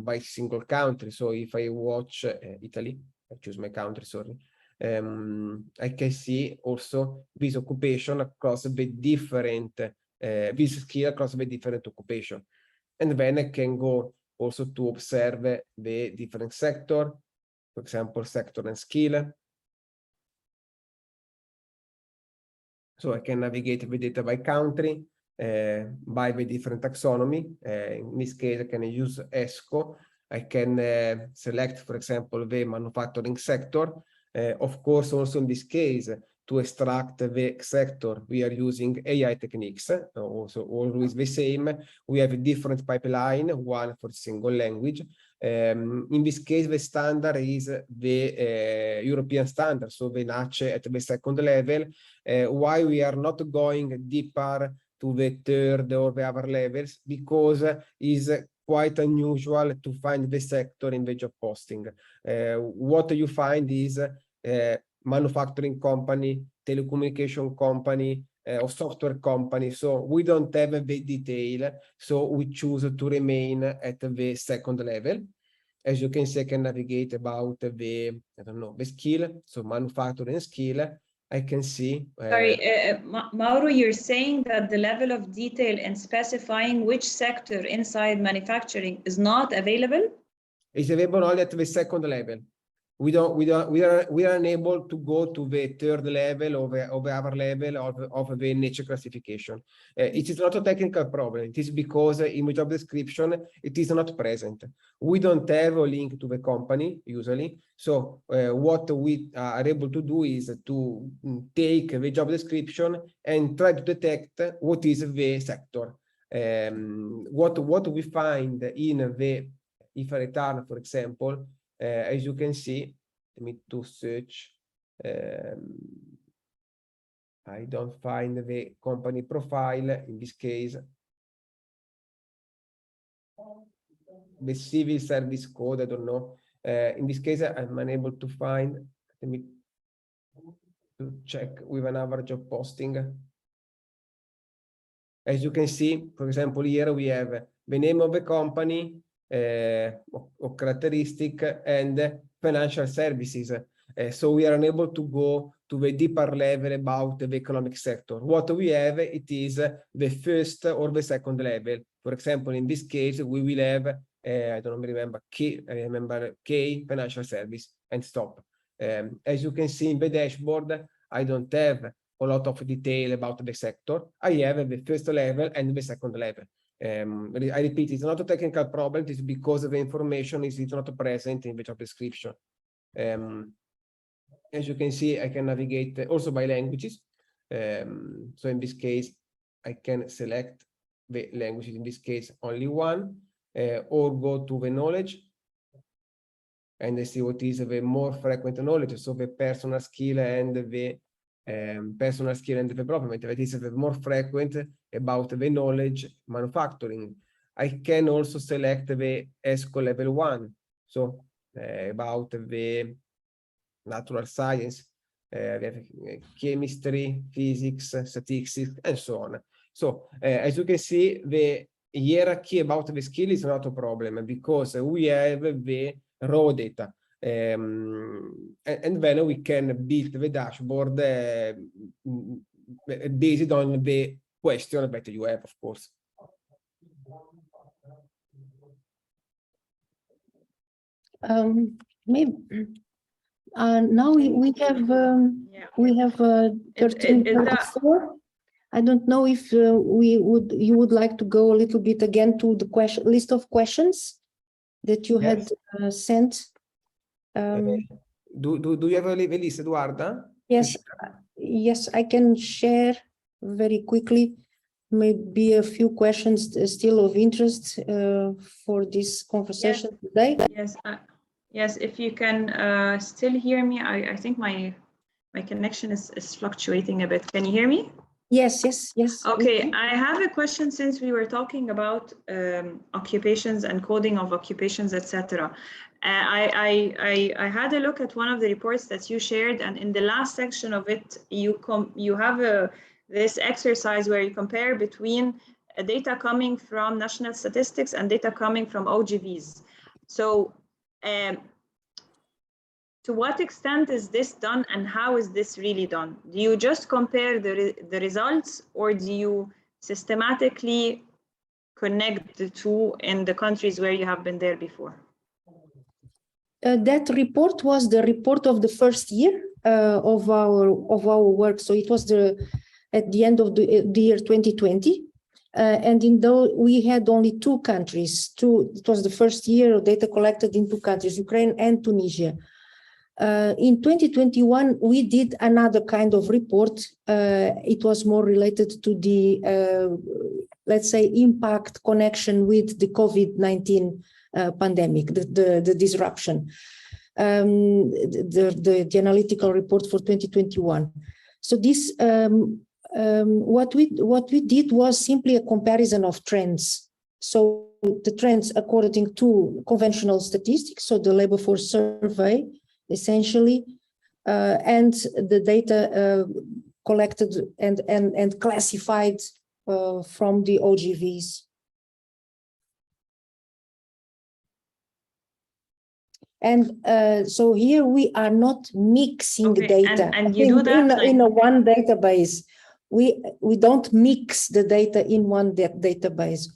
by single country. So if I watch Italy, I choose my country, sorry. I can see also this occupation across the different, this skill across the different occupation. And then I can go also to observe the different sector, for example, sector and skill. So I can navigate the data by country, by the different taxonomy. In this case, I can use ESCO. I can select, for example, the manufacturing sector. Of course, also in this case, to extract the sector, we are using AI techniques, also always the same. We have a different pipeline, one for single language. In this case, the standard is the European standard, so the NACE at the second level. Why we are not going deeper to the third or the other levels? Because it's quite unusual to find the sector in the job posting. What you find is manufacturing company, telecommunication company, or software company. So we don't have the detail. So we choose to remain at the second level. As you can see, I can navigate about the, I don't know, the skill. So manufacturing skill, I can see. Sorry, Mauro, you're saying that the level of detail in specifying which sector inside manufacturing is not available? It's available only at the second level. We are unable to go to the third level or the other level of the niche classification. It is not a technical problem. It is because in the job description, it is not present. We don't have a link to the company usually. So what we are able to do is to take the job description and try to detect what is the sector. What we find in the, if I return, for example, as you can see, let me to search. I don't find the company profile in this case. The civil service code, I don't know. In this case, I'm unable to find. Let me to check with another job posting. As you can see, for example, here we have the name of the company, or characteristic, and financial services. So we are unable to go to the deeper level about the economic sector. What we have, it is the first or the second level. For example, in this case, we will have, I don't remember, K, financial service, and stop. As you can see in the dashboard, I don't have a lot of detail about the sector. I have the first level and the second level. I repeat, it's not a technical problem. It's because the information is not present in the job description. As you can see, I can navigate also by languages. So in this case, I can select the languages, in this case, only one, or go to the knowledge. And I see what is the more frequent knowledge. So the personal skill and the development. That is the more frequent about the knowledge manufacturing. I can also select the ESCO level 1. So about the natural science, chemistry, physics, statistics, and so on. So as you can see, the hierarchy about the skill is not a problem because we have the raw data. And then we can build the dashboard based on the question that you have, of course. Maybe now we have 13:34. I don't know if you would like to go a little bit again to the list of questions that you had sent. Do you have a list, Eduarda? Yes, yes, I can share very quickly. Maybe a few questions still of interest for this conversation today. Yes, yes. If you can still hear me, I think my connection is fluctuating a bit. Can you hear me? Yes, yes, yes. Okay, I have a question since we were talking about occupations and coding of occupations, etc. I had a look at one of the reports that you shared, and in the last section of it, you have this exercise where you compare between data coming from national statistics and data coming from OGVs. So to what extent is this done and how is this really done? Do you just compare the results, or do you systematically connect the two in the countries where you have been there before? That report was the report of the first year of our work. So it was at the end of the year 2020. And in though we had only 2 countries, it was the first year of data collected in 2 countries, Ukraine and Tunisia. In 2021, we did another kind of report. It was more related to the, let's say, impact connection with the COVID-19 pandemic, the disruption. The analytical report for 2021. So this, what we did was simply a comparison of trends. So the trends according to conventional statistics, so the labor force survey, essentially, and the data collected and classified from the OGVs. And so here we are not mixing data. And you do that in a one database. We don't mix the data in one database.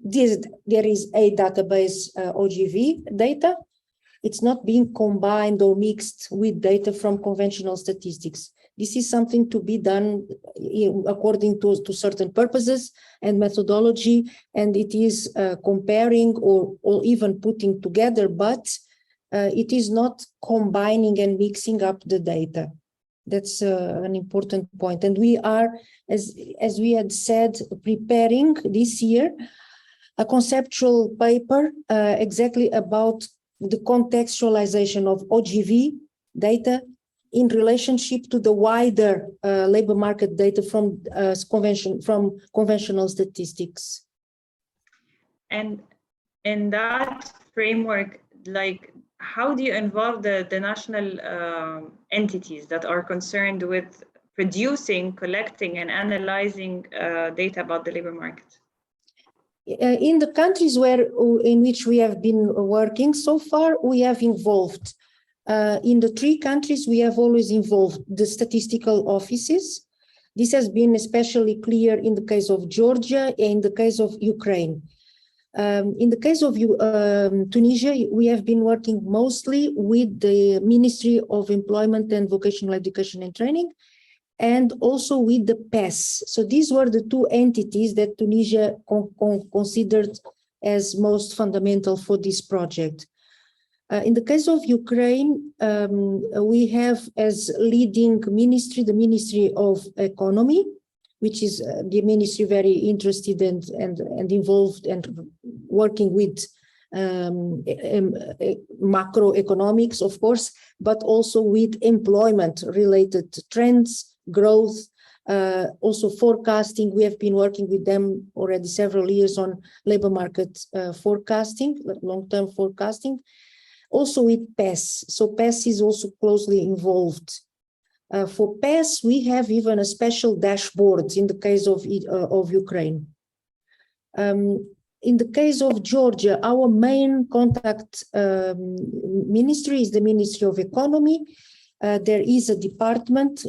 There is a database OGV data. It's not being combined or mixed with data from conventional statistics. This is something to be done according to certain purposes and methodology, and it is comparing or even putting together, but it is not combining and mixing up the data. That's an important point. And we are, as we had said, preparing this year a conceptual paper exactly about the contextualization of OGV data in relationship to the wider labor market data from conventional statistics. And in that framework, like, how do you involve the national entities that are concerned with producing, collecting, and analyzing data about the labor market? In the countries in which we have been working so far, we have involved. In the 3 countries, we have always involved the statistical offices. This has been especially clear in the case of Georgia and in the case of Ukraine. In the case of Tunisia, we have been working mostly with the Ministry of Employment and Vocational Education and Training, and also with the PES. So these were the 2 entities that Tunisia considered as most fundamental for this project. In the case of Ukraine, we have as leading ministry, the Ministry of Economy, which is the ministry very interested and involved and working with macroeconomics, of course, but also with employment-related trends, growth, also forecasting. We have been working with them already several years on labor market forecasting, long-term forecasting, also with PES. So PES is also closely involved. For PES, we have even a special dashboard in the case of Ukraine. In the case of Georgia, our main contact ministry is the Ministry of Economy. There is a department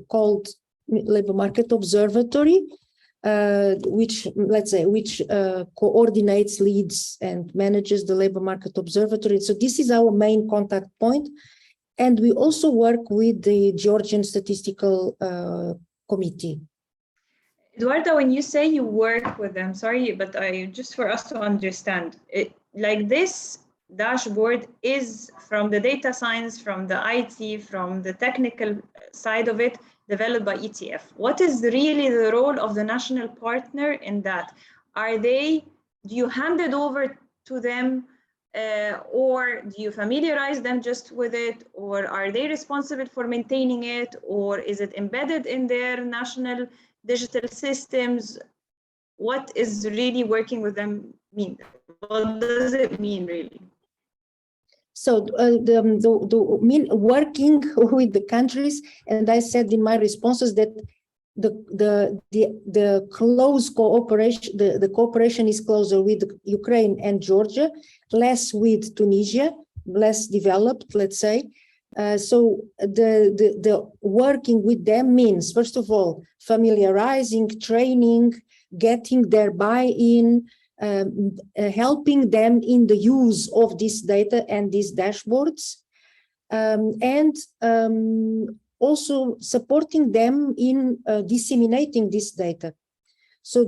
called Labor Market Observatory, which coordinates, leads, and manages the Labor Market Observatory. So this is our main contact point. And we also work with the Georgian Statistical Committee. Eduarda, when you say you work with them, sorry, but just for us to understand, like this dashboard is from the data science, from the IT, from the technical side of it, developed by ETF. What is really the role of the national partner in that? Do you hand it over to them, or do you familiarize them just with it, or are they responsible for maintaining it, or is it embedded in their national digital systems? What is really working with them mean? What does it mean really? So working with the countries, and I said in my responses that the close cooperation, the cooperation is closer with Ukraine and Georgia, less with Tunisia, less developed, let's say. So the working with them means, first of all, familiarizing, training, getting their buy-in, helping them in the use of this data and these dashboards, and also supporting them in disseminating this data. So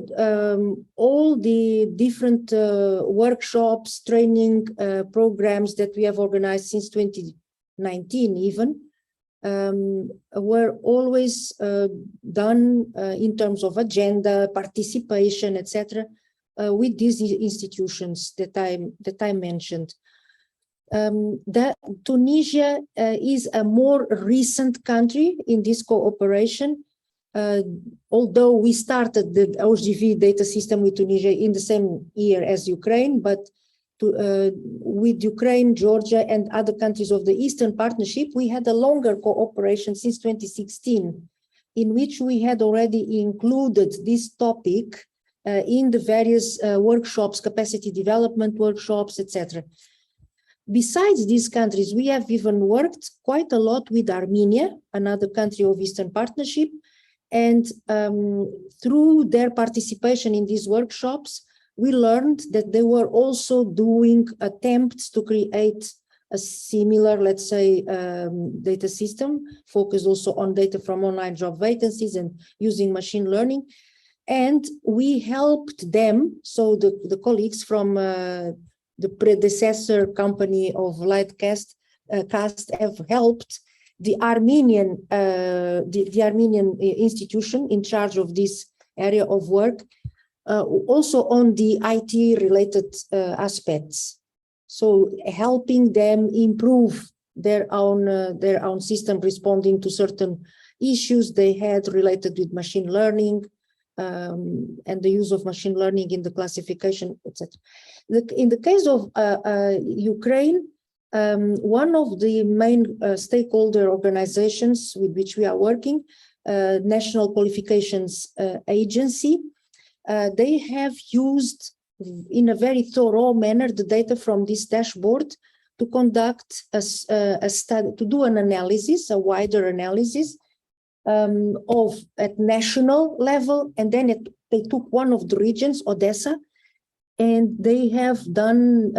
all the different workshops, training programs that we have organized since 2019 even, were always done in terms of agenda, participation, etc., with these institutions that I mentioned. Tunisia is a more recent country in this cooperation. Although we started the OGV data system with Tunisia in the same year as Ukraine, but with Ukraine, Georgia, and other countries of the Eastern Partnership, we had a longer cooperation since 2016, in which we had already included this topic in the various workshops, capacity development workshops, etc. Besides these countries, we have even worked quite a lot with Armenia, another country of Eastern Partnership, and through their participation in these workshops, we learned that they were also doing attempts to create a similar, let's say, data system, focused also on data from online job vacancies and using machine learning. And we helped them, so the colleagues from the predecessor company of Lightcast have helped the Armenian institution in charge of this area of work, also on the IT related aspects. So helping them improve their own system, responding to certain issues they had related with machine learning, and the use of machine learning in the classification, etc. In the case of Ukraine, one of the main stakeholder organizations with which we are working, National Qualifications Agency, they have used in a very thorough manner the data from this dashboard to conduct a study, to do an analysis, a wider analysis at national level, and then they took one of the regions, Odessa, and they have done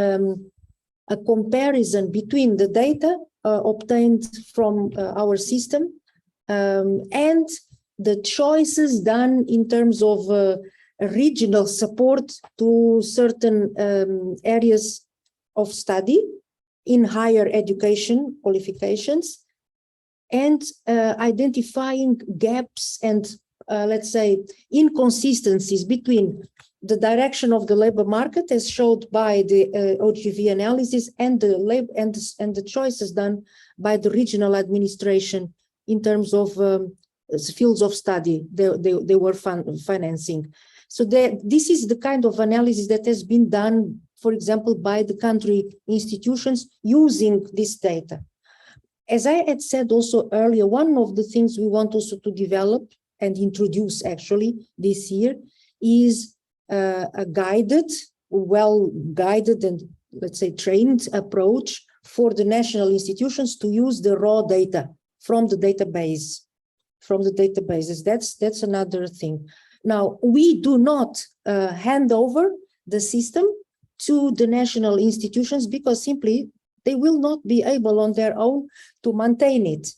a comparison between the data obtained from our system and the choices done in terms of regional support to certain areas of study in higher education qualifications, and identifying gaps and let's say inconsistencies between the direction of the labor market as showed by the OGV analysis and the choices done by the regional administration in terms of fields of study they were financing. So this is the kind of analysis that has been done, for example, by the country institutions using this data. As I had said also earlier, one of the things we want also to develop and introduce actually this year is a guided, well-guided and let's say trained approach for the national institutions to use the raw data from the database, from the databases. That's another thing. Now, we do not hand over the system to the national institutions because simply they will not be able on their own to maintain it.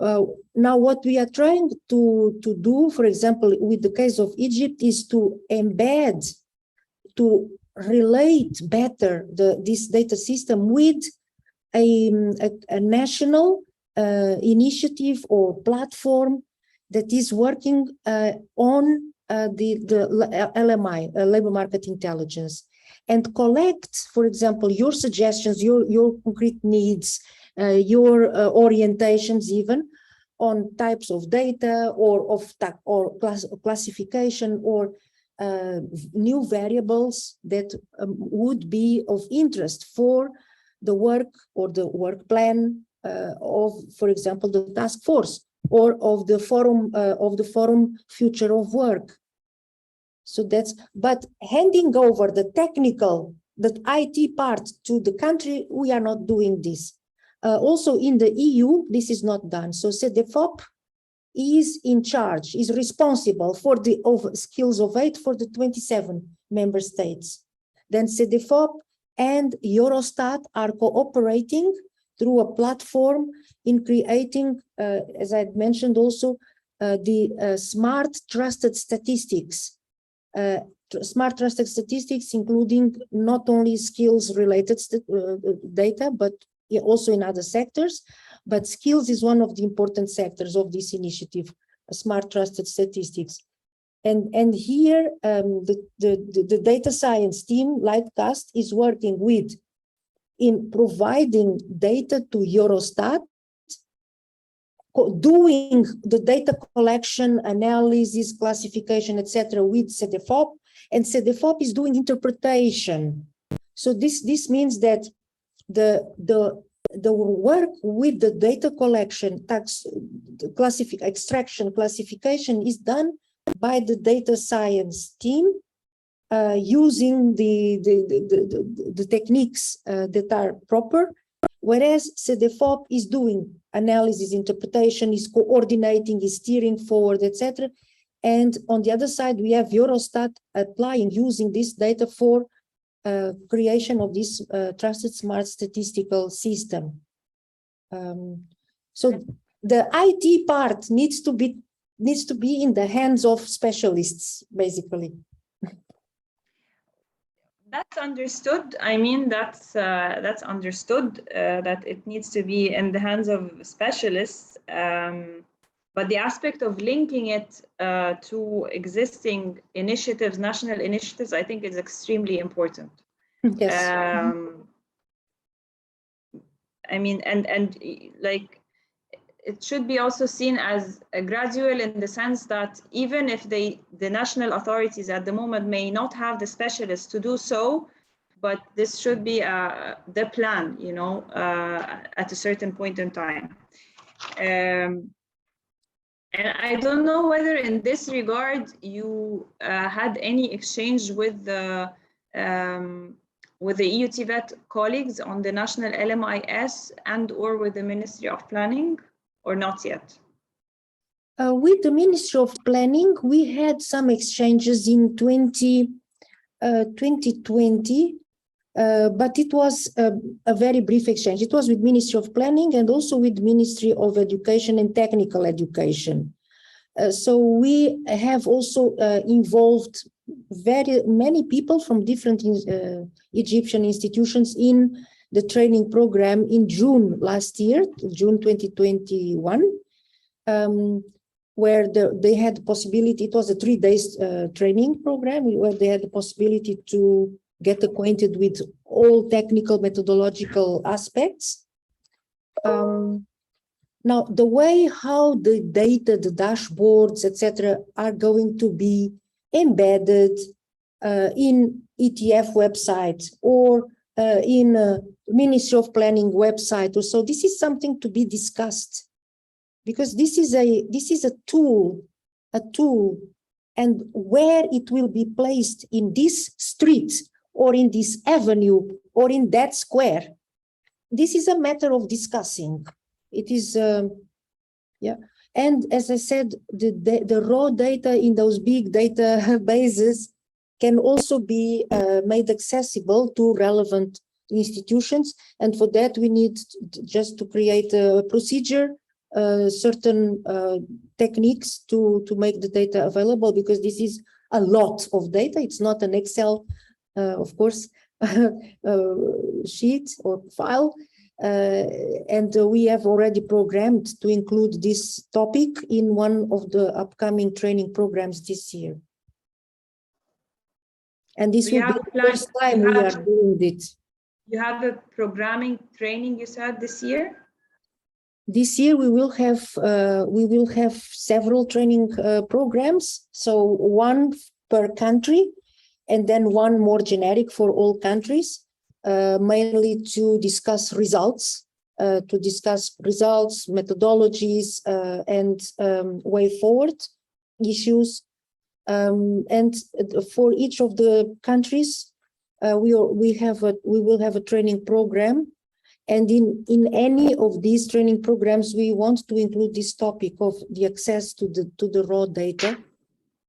Now, what we are trying to do, for example, with the case of Egypt, is to embed, to relate better this data system with a national initiative or platform that is working on the LMI, labor market intelligence, and collect, for example, your suggestions, your concrete needs, your orientations even on types of data or classification or new variables that would be of interest for the work or the work plan of, for example, the task force or of the forum Future of Work. So but handing over the technical, the IT part to the country, we are not doing this. Also in the EU, this is not done. So CEDEFOP is in charge, is responsible for the skills of 8 for the 27 member states. Then CEDEFOP and Eurostat are cooperating through a platform in creating, as I mentioned also, the smart trusted statistics. Smart trusted statistics, including not only skills related data, but also in other sectors. But skills is one of the important sectors of this initiative, smart trusted statistics. And here the data science team, Lightcast, is working with in providing data to Eurostat, doing the data collection, analysis, classification, etc., with CEDEFOP, and CEDEFOP is doing interpretation. So this means that the work with the data collection, extraction, classification is done by the data science team using the techniques that are proper, whereas CEDEFOP is doing analysis, interpretation, is coordinating, is steering forward, etc. And on the other side, we have Eurostat using this data for creation of this trusted smart statistical system. So the IT part needs to be in the hands of specialists, basically. That's understood. I mean, that's understood that it needs to be in the hands of specialists. But the aspect of linking it to existing initiatives, national initiatives, I think is extremely important. Yes. I mean, and like, it should be also seen as a gradual, in the sense that even if the national authorities at the moment may not have the specialists to do so, but this should be the plan, you know, at a certain point in time. And I don't know whether in this regard you had any exchange with the EUTVET colleagues on the national LMIS and/or with the Ministry of Planning, or not yet? With the Ministry of Planning, we had some exchanges in 2020, but it was a very brief exchange. It was with Ministry of Planning and also with Ministry of Education and Technical Education. So we have also involved very many people from different Egyptian institutions in the training program in June last year, June 2021, where they had the possibility, it was a 3 days training program where they had the possibility to get acquainted with all technical methodological aspects. Now, the way how the data, the dashboards, etc., are going to be embedded in ETF websites or in Ministry of Planning website or so, this is something to be discussed, because this is a tool, and where it will be placed in this street or in this avenue or in that square, this is a matter of discussing. It is, yeah. And as I said, the raw data in those big data bases can also be made accessible to relevant institutions. And for that, we need just to create a procedure, certain techniques to make the data available, because this is a lot of data. It's not an Excel, of course, sheet or file. And we have already programmed to include this topic in one of the upcoming training programs this year. And this will be the first time we are doing it. You have a programming training, you said, this year? This year we will have several training programs, so one per country, and then one more generic for all countries. Mainly to discuss results, methodologies, and way forward issues. And for each of the countries, we will have a training program. And in any of these training programs, we want to include this topic of the access to the raw data,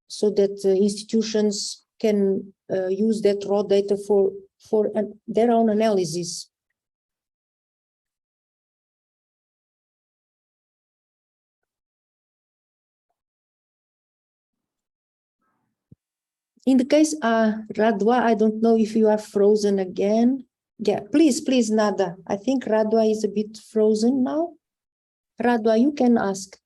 so that institutions can use that raw data for their own analysis. in the case, Radwa, I don't know if you are frozen again. Yeah, please, Nada. I think Radwa is a bit frozen now. Radwa, you can ask.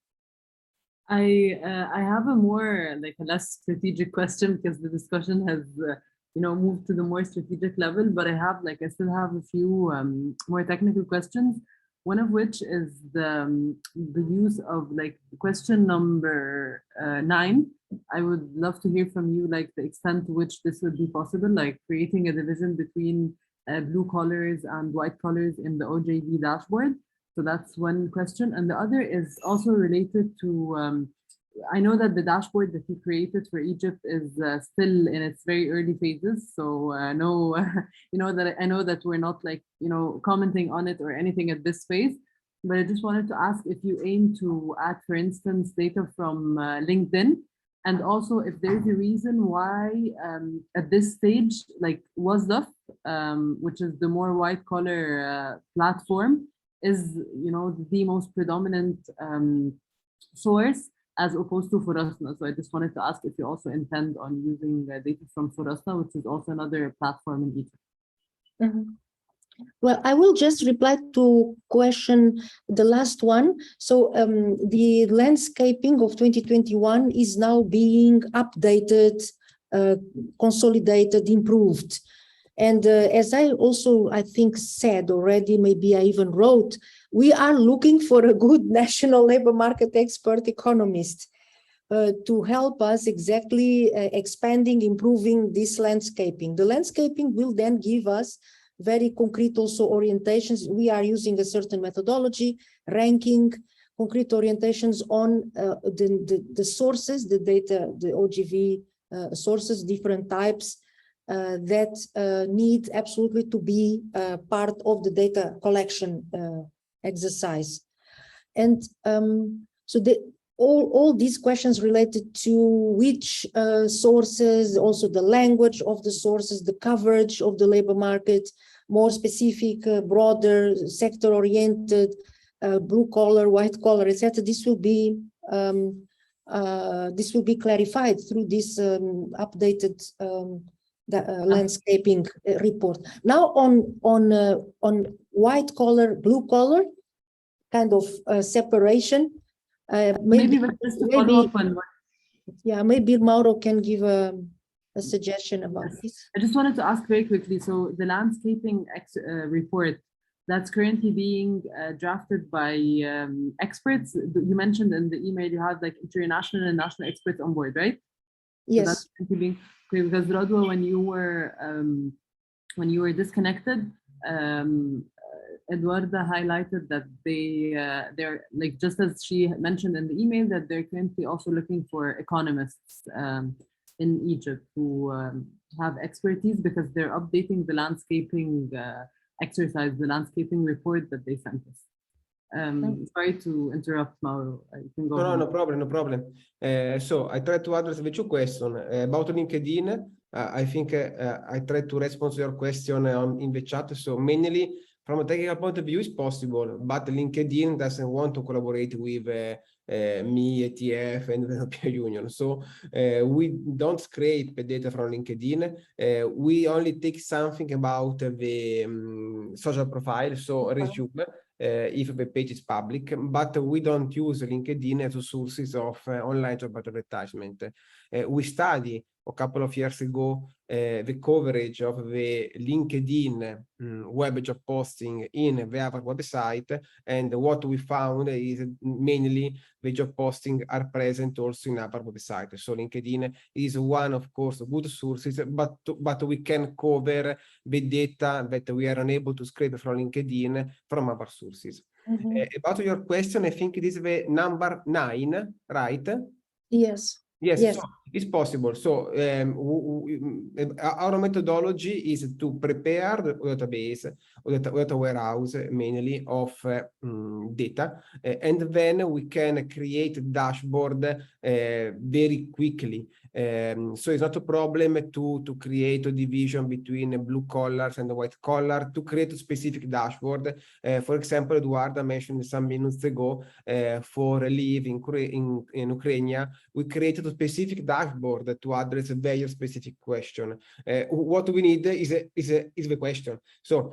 I have a more like a less strategic question because the discussion has moved to the more strategic level, but I still have a few more technical questions. One of which is the use of like question number 9. I would love to hear from you like the extent to which this would be possible, like creating a division between blue collars and white collars in the OJV dashboard. So that's one question. And the other is also related to, I know that the dashboard that you created for Egypt is still in its very early phases. So I know that we're not like, commenting on it or anything at this phase, but I just wanted to ask if you aim to add, for instance, data from LinkedIn, and also if there's a reason why at this stage, like WhatsApp, which is the more white collar platform, is the most predominant source as opposed to Forasna. So I just wanted to ask if you also intend on using data from Forasna, which is also another platform in Egypt. Mm-hmm. Well, I will just reply to the last one. So the landscaping of 2021 is now being updated, consolidated, improved. And as I also, I think, said already, maybe I even wrote, we are looking for a good national labor market expert economist to help us exactly expanding, improving this landscaping. The landscaping will then give us very concrete also orientations. We are using a certain methodology, ranking, concrete orientations on the sources, the data, the OGV sources, different types, that need absolutely to be part of the data collection exercise. And so all these questions related to which sources, also the language of the sources, the coverage of the labor market, more specific, broader, sector-oriented, blue collar, white collar, etc. This will be clarified through this updated landscaping report. Now on white collar, blue collar, kind of separation. Maybe just to follow up on. Yeah, maybe Mauro can give a suggestion about this. I just wanted to ask very quickly. So the landscaping report that's currently being drafted by experts. You mentioned in the email you had like international and national experts on board, right? Yes. So that's currently being, because Radwa, when you were disconnected, Eduarda highlighted that they're like, just as she mentioned in the email, that they're currently also looking for economists in Egypt who have expertise, because they're updating the landscaping exercise, the landscaping report that they sent us. Sorry to interrupt, Mauro. You can go ahead. No problem. So I try to address the two questions about LinkedIn. I think I try to respond to your question in the chat. So mainly from a technical point of view, it's possible, but LinkedIn doesn't want to collaborate with me, ETF, and the European Union. So we don't scrape the data from LinkedIn. We only take something about the social profile, so resume, if the page is public, but we don't use LinkedIn as a sources of online job advertisement. We study a couple of years ago the coverage of the LinkedIn web job posting in the Harvard website, and what we found is mainly the job posting are present also in Harvard website. So LinkedIn is one, of course, good sources, but we can cover the data that we are unable to scrape from LinkedIn from other sources. About your question, I think it is the number 9, right? Yes. Yes. So it's possible. So our methodology is to prepare the database or the data warehouse mainly of data, and then we can create a dashboard very quickly. So it's not a problem to create a division between blue collars and white collar, to create a specific dashboard. For example, Eduardo mentioned some minutes ago, for Live in Ukraine, we created a specific dashboard to address a very specific question. What we need is the question. So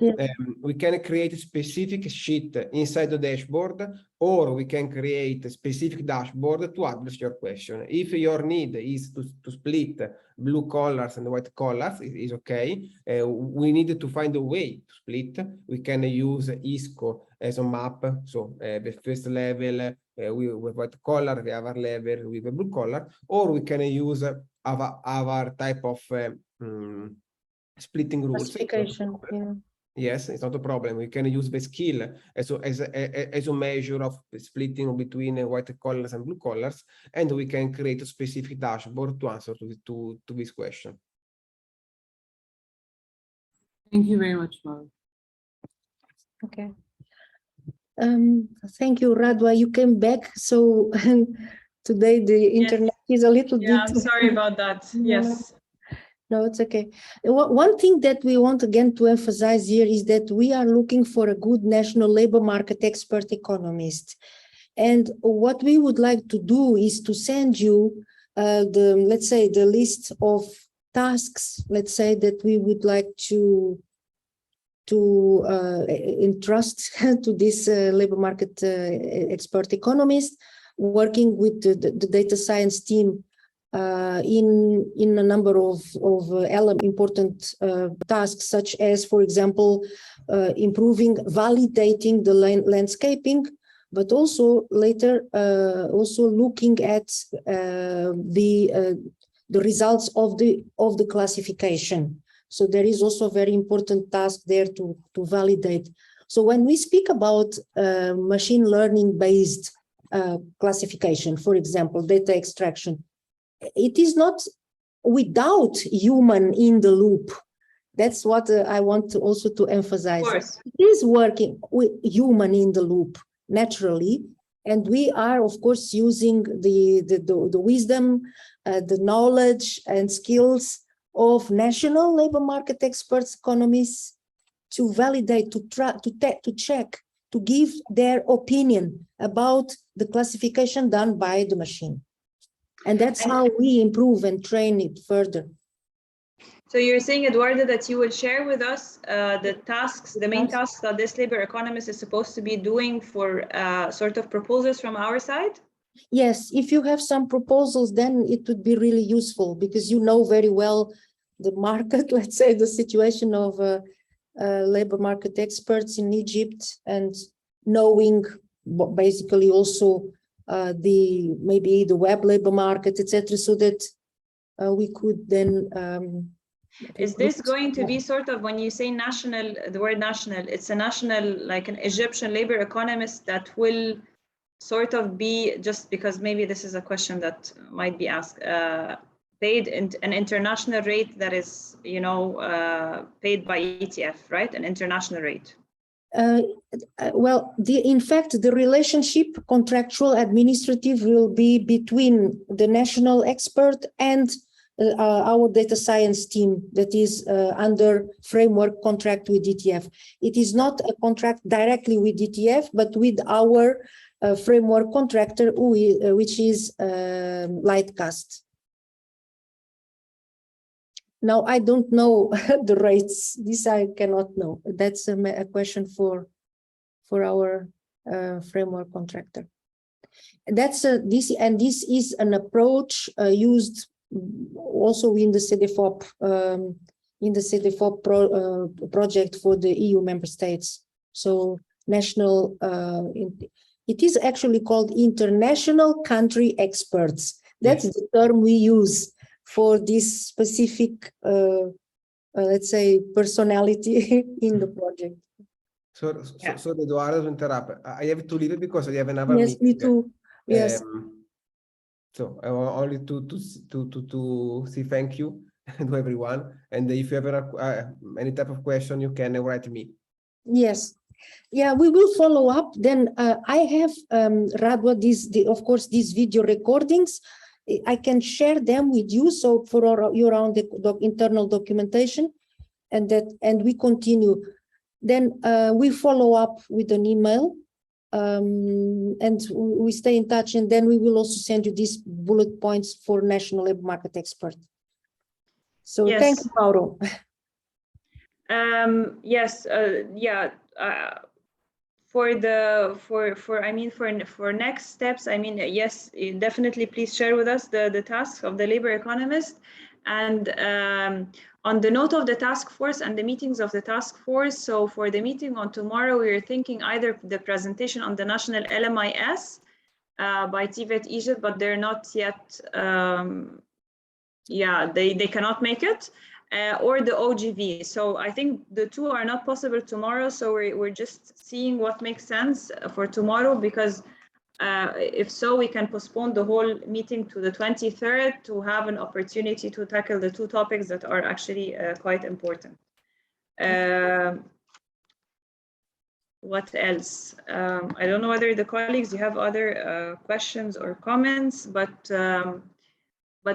we can create a specific sheet inside the dashboard, or we can create a specific dashboard to address your question. If your need is to split blue collars and white collars, it is okay. We need to find a way to split. We can use ISCO as a map. So the first level with white collar, the other level with a blue collar, or we can use our type of splitting rules. Classification, yeah. Yes, it's not a problem. We can use the skill as a measure of splitting between white collars and blue collars, and we can create a specific dashboard to answer to this question. Thank you very much, Mauro. Okay. Thank you, Radwa. You came back, so today the internet is a little bit. Yeah, I'm sorry about that. Yes. No, it's okay. One thing that we want again to emphasize here is that we are looking for a good national labor market expert economist. And what we would like to do is to send you let's say, the list of tasks, let's say, that we would like to entrust to this labor market expert economist, working with the data science team in a number of important tasks, such as, for example, validating the landscaping, but also later also looking at the results of the classification. So there is also a very important task there to validate. So when we speak about machine learning based classification, for example, data extraction, it is not without human in the loop. That's what I want to also to emphasize. It is working with human in the loop naturally, and we are of course using the wisdom, the knowledge and skills of national labor market experts, economists, to validate, to check, to give their opinion about the classification done by the machine. And that's how we improve and train it further. So you're saying, Eduardo, that you will share with us the tasks, the main tasks that this labor economist is supposed to be doing for sort of proposals from our side? Yes, if you have some proposals, then it would be really useful, because you know very well the market, let's say the situation of labor market experts in Egypt, and knowing basically also maybe the web labor market, etc., so that we could then is this going to be sort of, when you say national, the word national, it's a national, like an Egyptian labor economist that will sort of be, just because maybe this is a question that might be asked, paid in an international rate that is, you know, paid by ETF, right? An international rate. Well, in fact, the relationship, contractual, administrative, will be between the national expert and our data science team that is under framework contract with ETF. It is not a contract directly with ETF, but with our framework contractor, which is Lightcast. Now, I don't know the rates. This I cannot know. That's a question for our framework contractor. That's this is an approach used also in the CEDEFOP project for the EU member states. So national, it is actually called international country experts. That's the term we use for this specific, let's say, personality in the project. So Eduardo, to interrupt, I have to leave because I have another meeting. Me too. Yes. So I want only to say thank you to everyone, and if you have any type of question, you can write me. Yes. Yeah, we will follow up. Then I have Radwa, of course, these video recordings. I can share them with you. So for your own internal documentation, and we continue. Then we follow up with an email, and we stay in touch. And then we will also send you these bullet points for National Labor Market Expert. So Yes. thank you, Mauro. Yes, yeah. For next steps, I mean, yes, definitely please share with us the tasks of the labor economist. And on the note of the task force and the meetings of the task force, so for the meeting on tomorrow, we are thinking either the presentation on the national LMIS by TVET Egypt, but they're not yet, they cannot make it. Or the OGV. So I think the two are not possible tomorrow. So we're just seeing what makes sense for tomorrow, because if so, we can postpone the whole meeting to the 23rd to have an opportunity to tackle the two topics that are actually quite important. What else? I don't know whether the colleagues, you have other questions or comments, but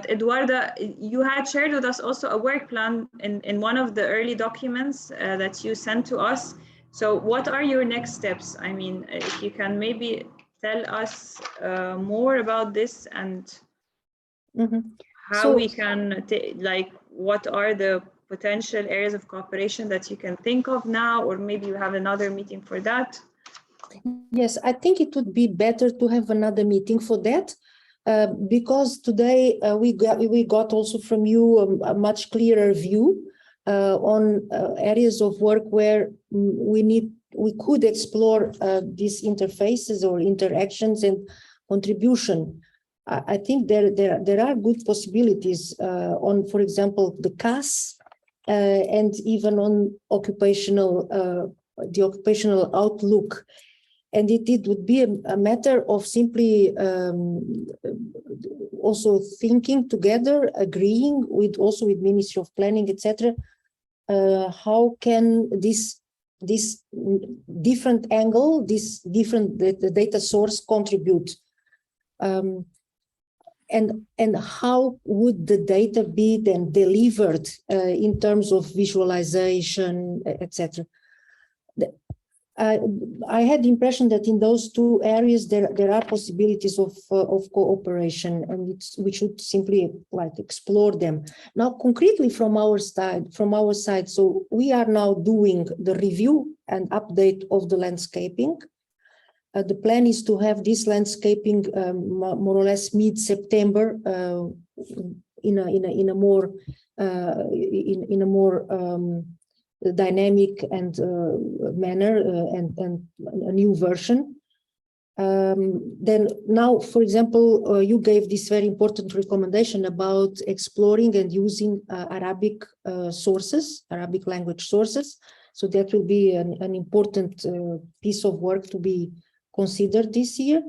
Eduarda, you had shared with us also a work plan in one of the early documents that you sent to us. So what are your next steps? I mean, if you can maybe tell us more about this and how we can, what are the potential areas of cooperation that you can think of now, or maybe you have another meeting for that? Yes, I think it would be better to have another meeting for that. Because today we got also from you a much clearer view on areas of work where we could explore these interfaces or interactions and contribution. I think there are good possibilities on, for example, the CAS and even on the occupational outlook. And it would be a matter of simply also thinking together, agreeing with Ministry of Planning, etc. How can this different angle, this different data source contribute, and how would the data be then delivered in terms of visualization, etc. I had the impression that in those two areas there are possibilities of cooperation, and we should simply explore them. Now, concretely from our side, so we are now doing the review and update of the landscaping. The plan is to have this landscaping more or less mid-September in a more dynamic and manner and a new version. Then now, for example, you gave this very important recommendation about exploring and using Arabic sources, Arabic language sources. So that will be an important piece of work to be considered this year.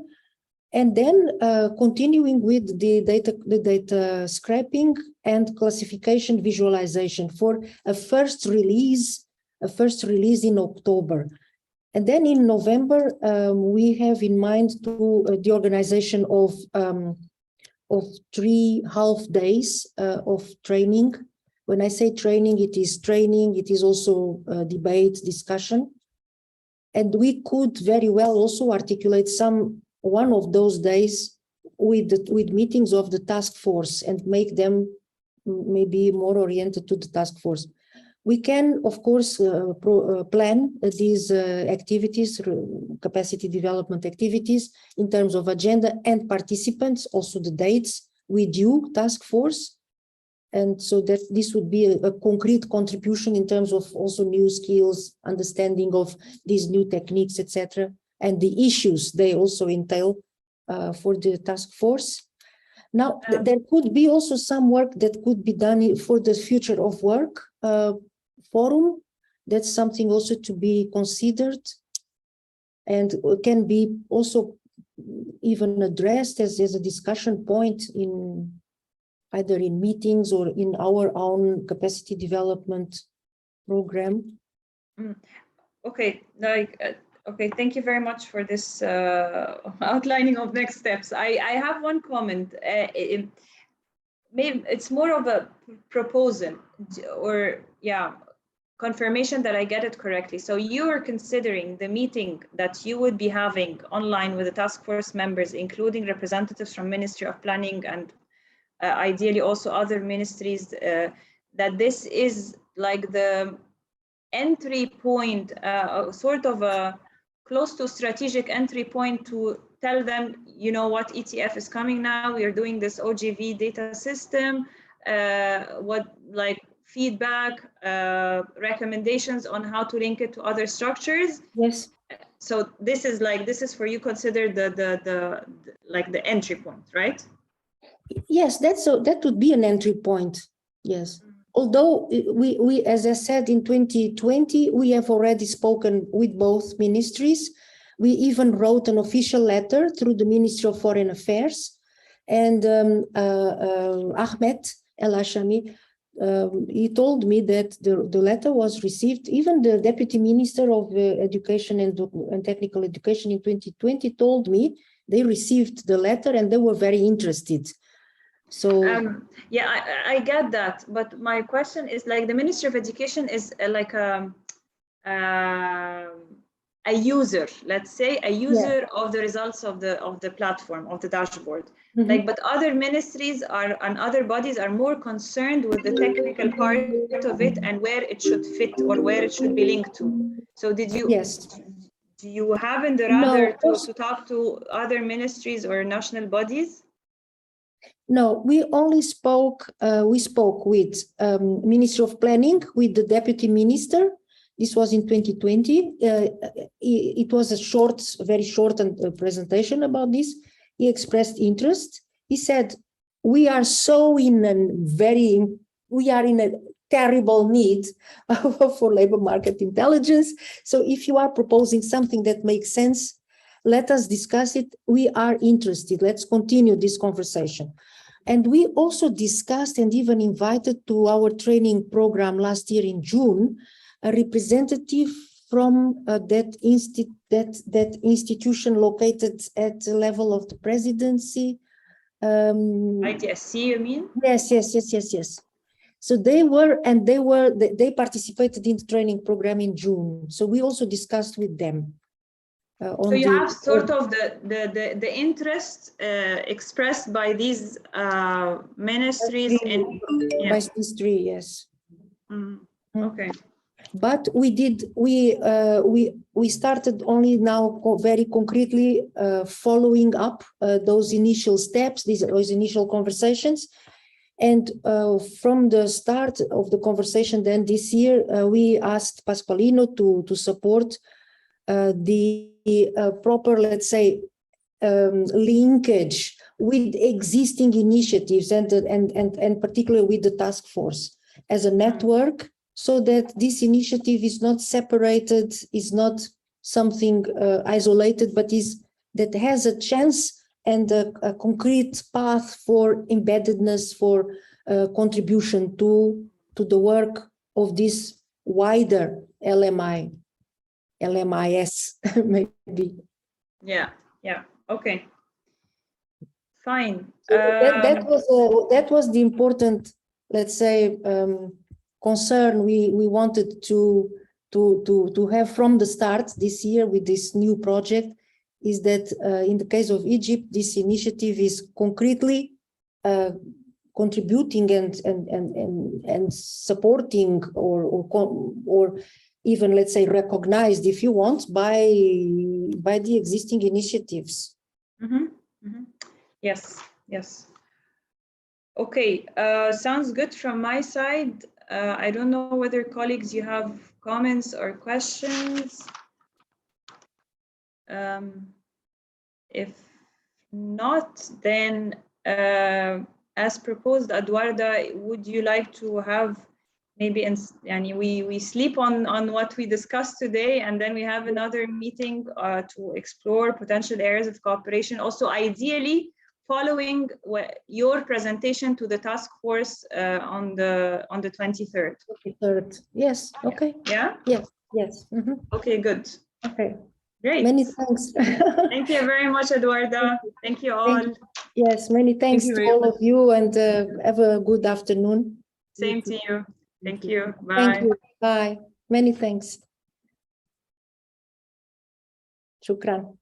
And then continuing with the data scraping and classification visualization for a first release in October. And then in November, we have in mind the organization of 3 half days of training. When I say training, it is also debate, discussion. And we could very well also articulate one of those days with meetings of the task force and make them maybe more oriented to the task force. We can, of course, plan these activities, capacity development activities, in terms of agenda and participants, also the dates with you, task force. And so that this would be a concrete contribution in terms of also new skills, understanding of these new techniques, etc., and the issues they also entail for the task force. Now, there could be also some work that could be done for the future of work forum. That's something also to be considered and can be also even addressed as a discussion point in either in meetings or in our own capacity development program. Okay, Okay, thank you very much for this outlining of next steps. I have one comment. Maybe it's more of a proposal or confirmation that I get it correctly. So you are considering the meeting that you would be having online with the task force members, including representatives from Ministry of Planning and ideally also other ministries, that this is like the entry point, sort of a close to strategic entry point to tell them, you know what, ETF is coming now, we are doing this OGV data system, what like feedback, recommendations on how to link it to other structures. Yes. So this is for you considered the entry point, right? Yes, that would be an entry point. Yes. Although we, as I said, in 2020, we have already spoken with both ministries. We even wrote an official letter through the Ministry of Foreign Affairs, and Ahmed El Hashami, he told me that the letter was received. Even the Deputy Minister of Education and Technical Education in 2020 told me they received the letter and they were very interested. So yeah, I get that, but my question is, like, the Ministry of Education is like a user, let's say, a user of the results of the platform, of the dashboard. Like, but other ministries and other bodies are more concerned with the technical part of it and where it should fit or where it should be linked to. So did you? Yes. Do you have in the radar to talk to other ministries or national bodies? No, we only spoke. We spoke with Ministry of Planning, with the Deputy Minister. This was in 2020. It was a very short presentation about this. He expressed interest. He said, we are in a terrible need for labor market intelligence. So if you are proposing something that makes sense, let us discuss it. We are interested. Let's continue this conversation. And we also discussed and even invited to our training program last year in June, a representative from that institution located at the level of the presidency. ITSC, you mean? Yes. So they participated in the training program in June. So we also discussed with them. So you have sort of the interest expressed by these ministries by these three, yes. Okay. But we started only now very concretely following up those initial steps, those initial conversations. And from the start of the conversation then this year, we asked Pasqualino to support the proper, let's say, linkage with existing initiatives and particularly with the task force as a network, so that this initiative is not separated, is not something isolated, but that has a chance and a concrete path for embeddedness, for contribution to the work of this wider LMIS, maybe. Yeah. Okay. Fine. That was the important, let's say, concern we wanted to have from the start this year with this new project, is that in the case of Egypt, this initiative is concretely contributing and supporting or even, let's say, recognized, if you want, by the existing initiatives. Yes. Okay, sounds good from my side. I don't know whether colleagues, you have comments or questions. If not, then as proposed, Eduarda, would you like to have maybe we sleep on what we discussed today, and then we have another meeting to explore potential areas of cooperation, also ideally following your presentation to the task force on the 23rd. Yes. Okay. Yeah. Yes. Okay. Good. Okay. Great. Many thanks. Thank you very much, Eduarda. Thank you all. Yes, many thanks you to very all much. of you, and have a good afternoon. Same to you. Thank you. Bye. Thank you. Bye. Many thanks. Shukran.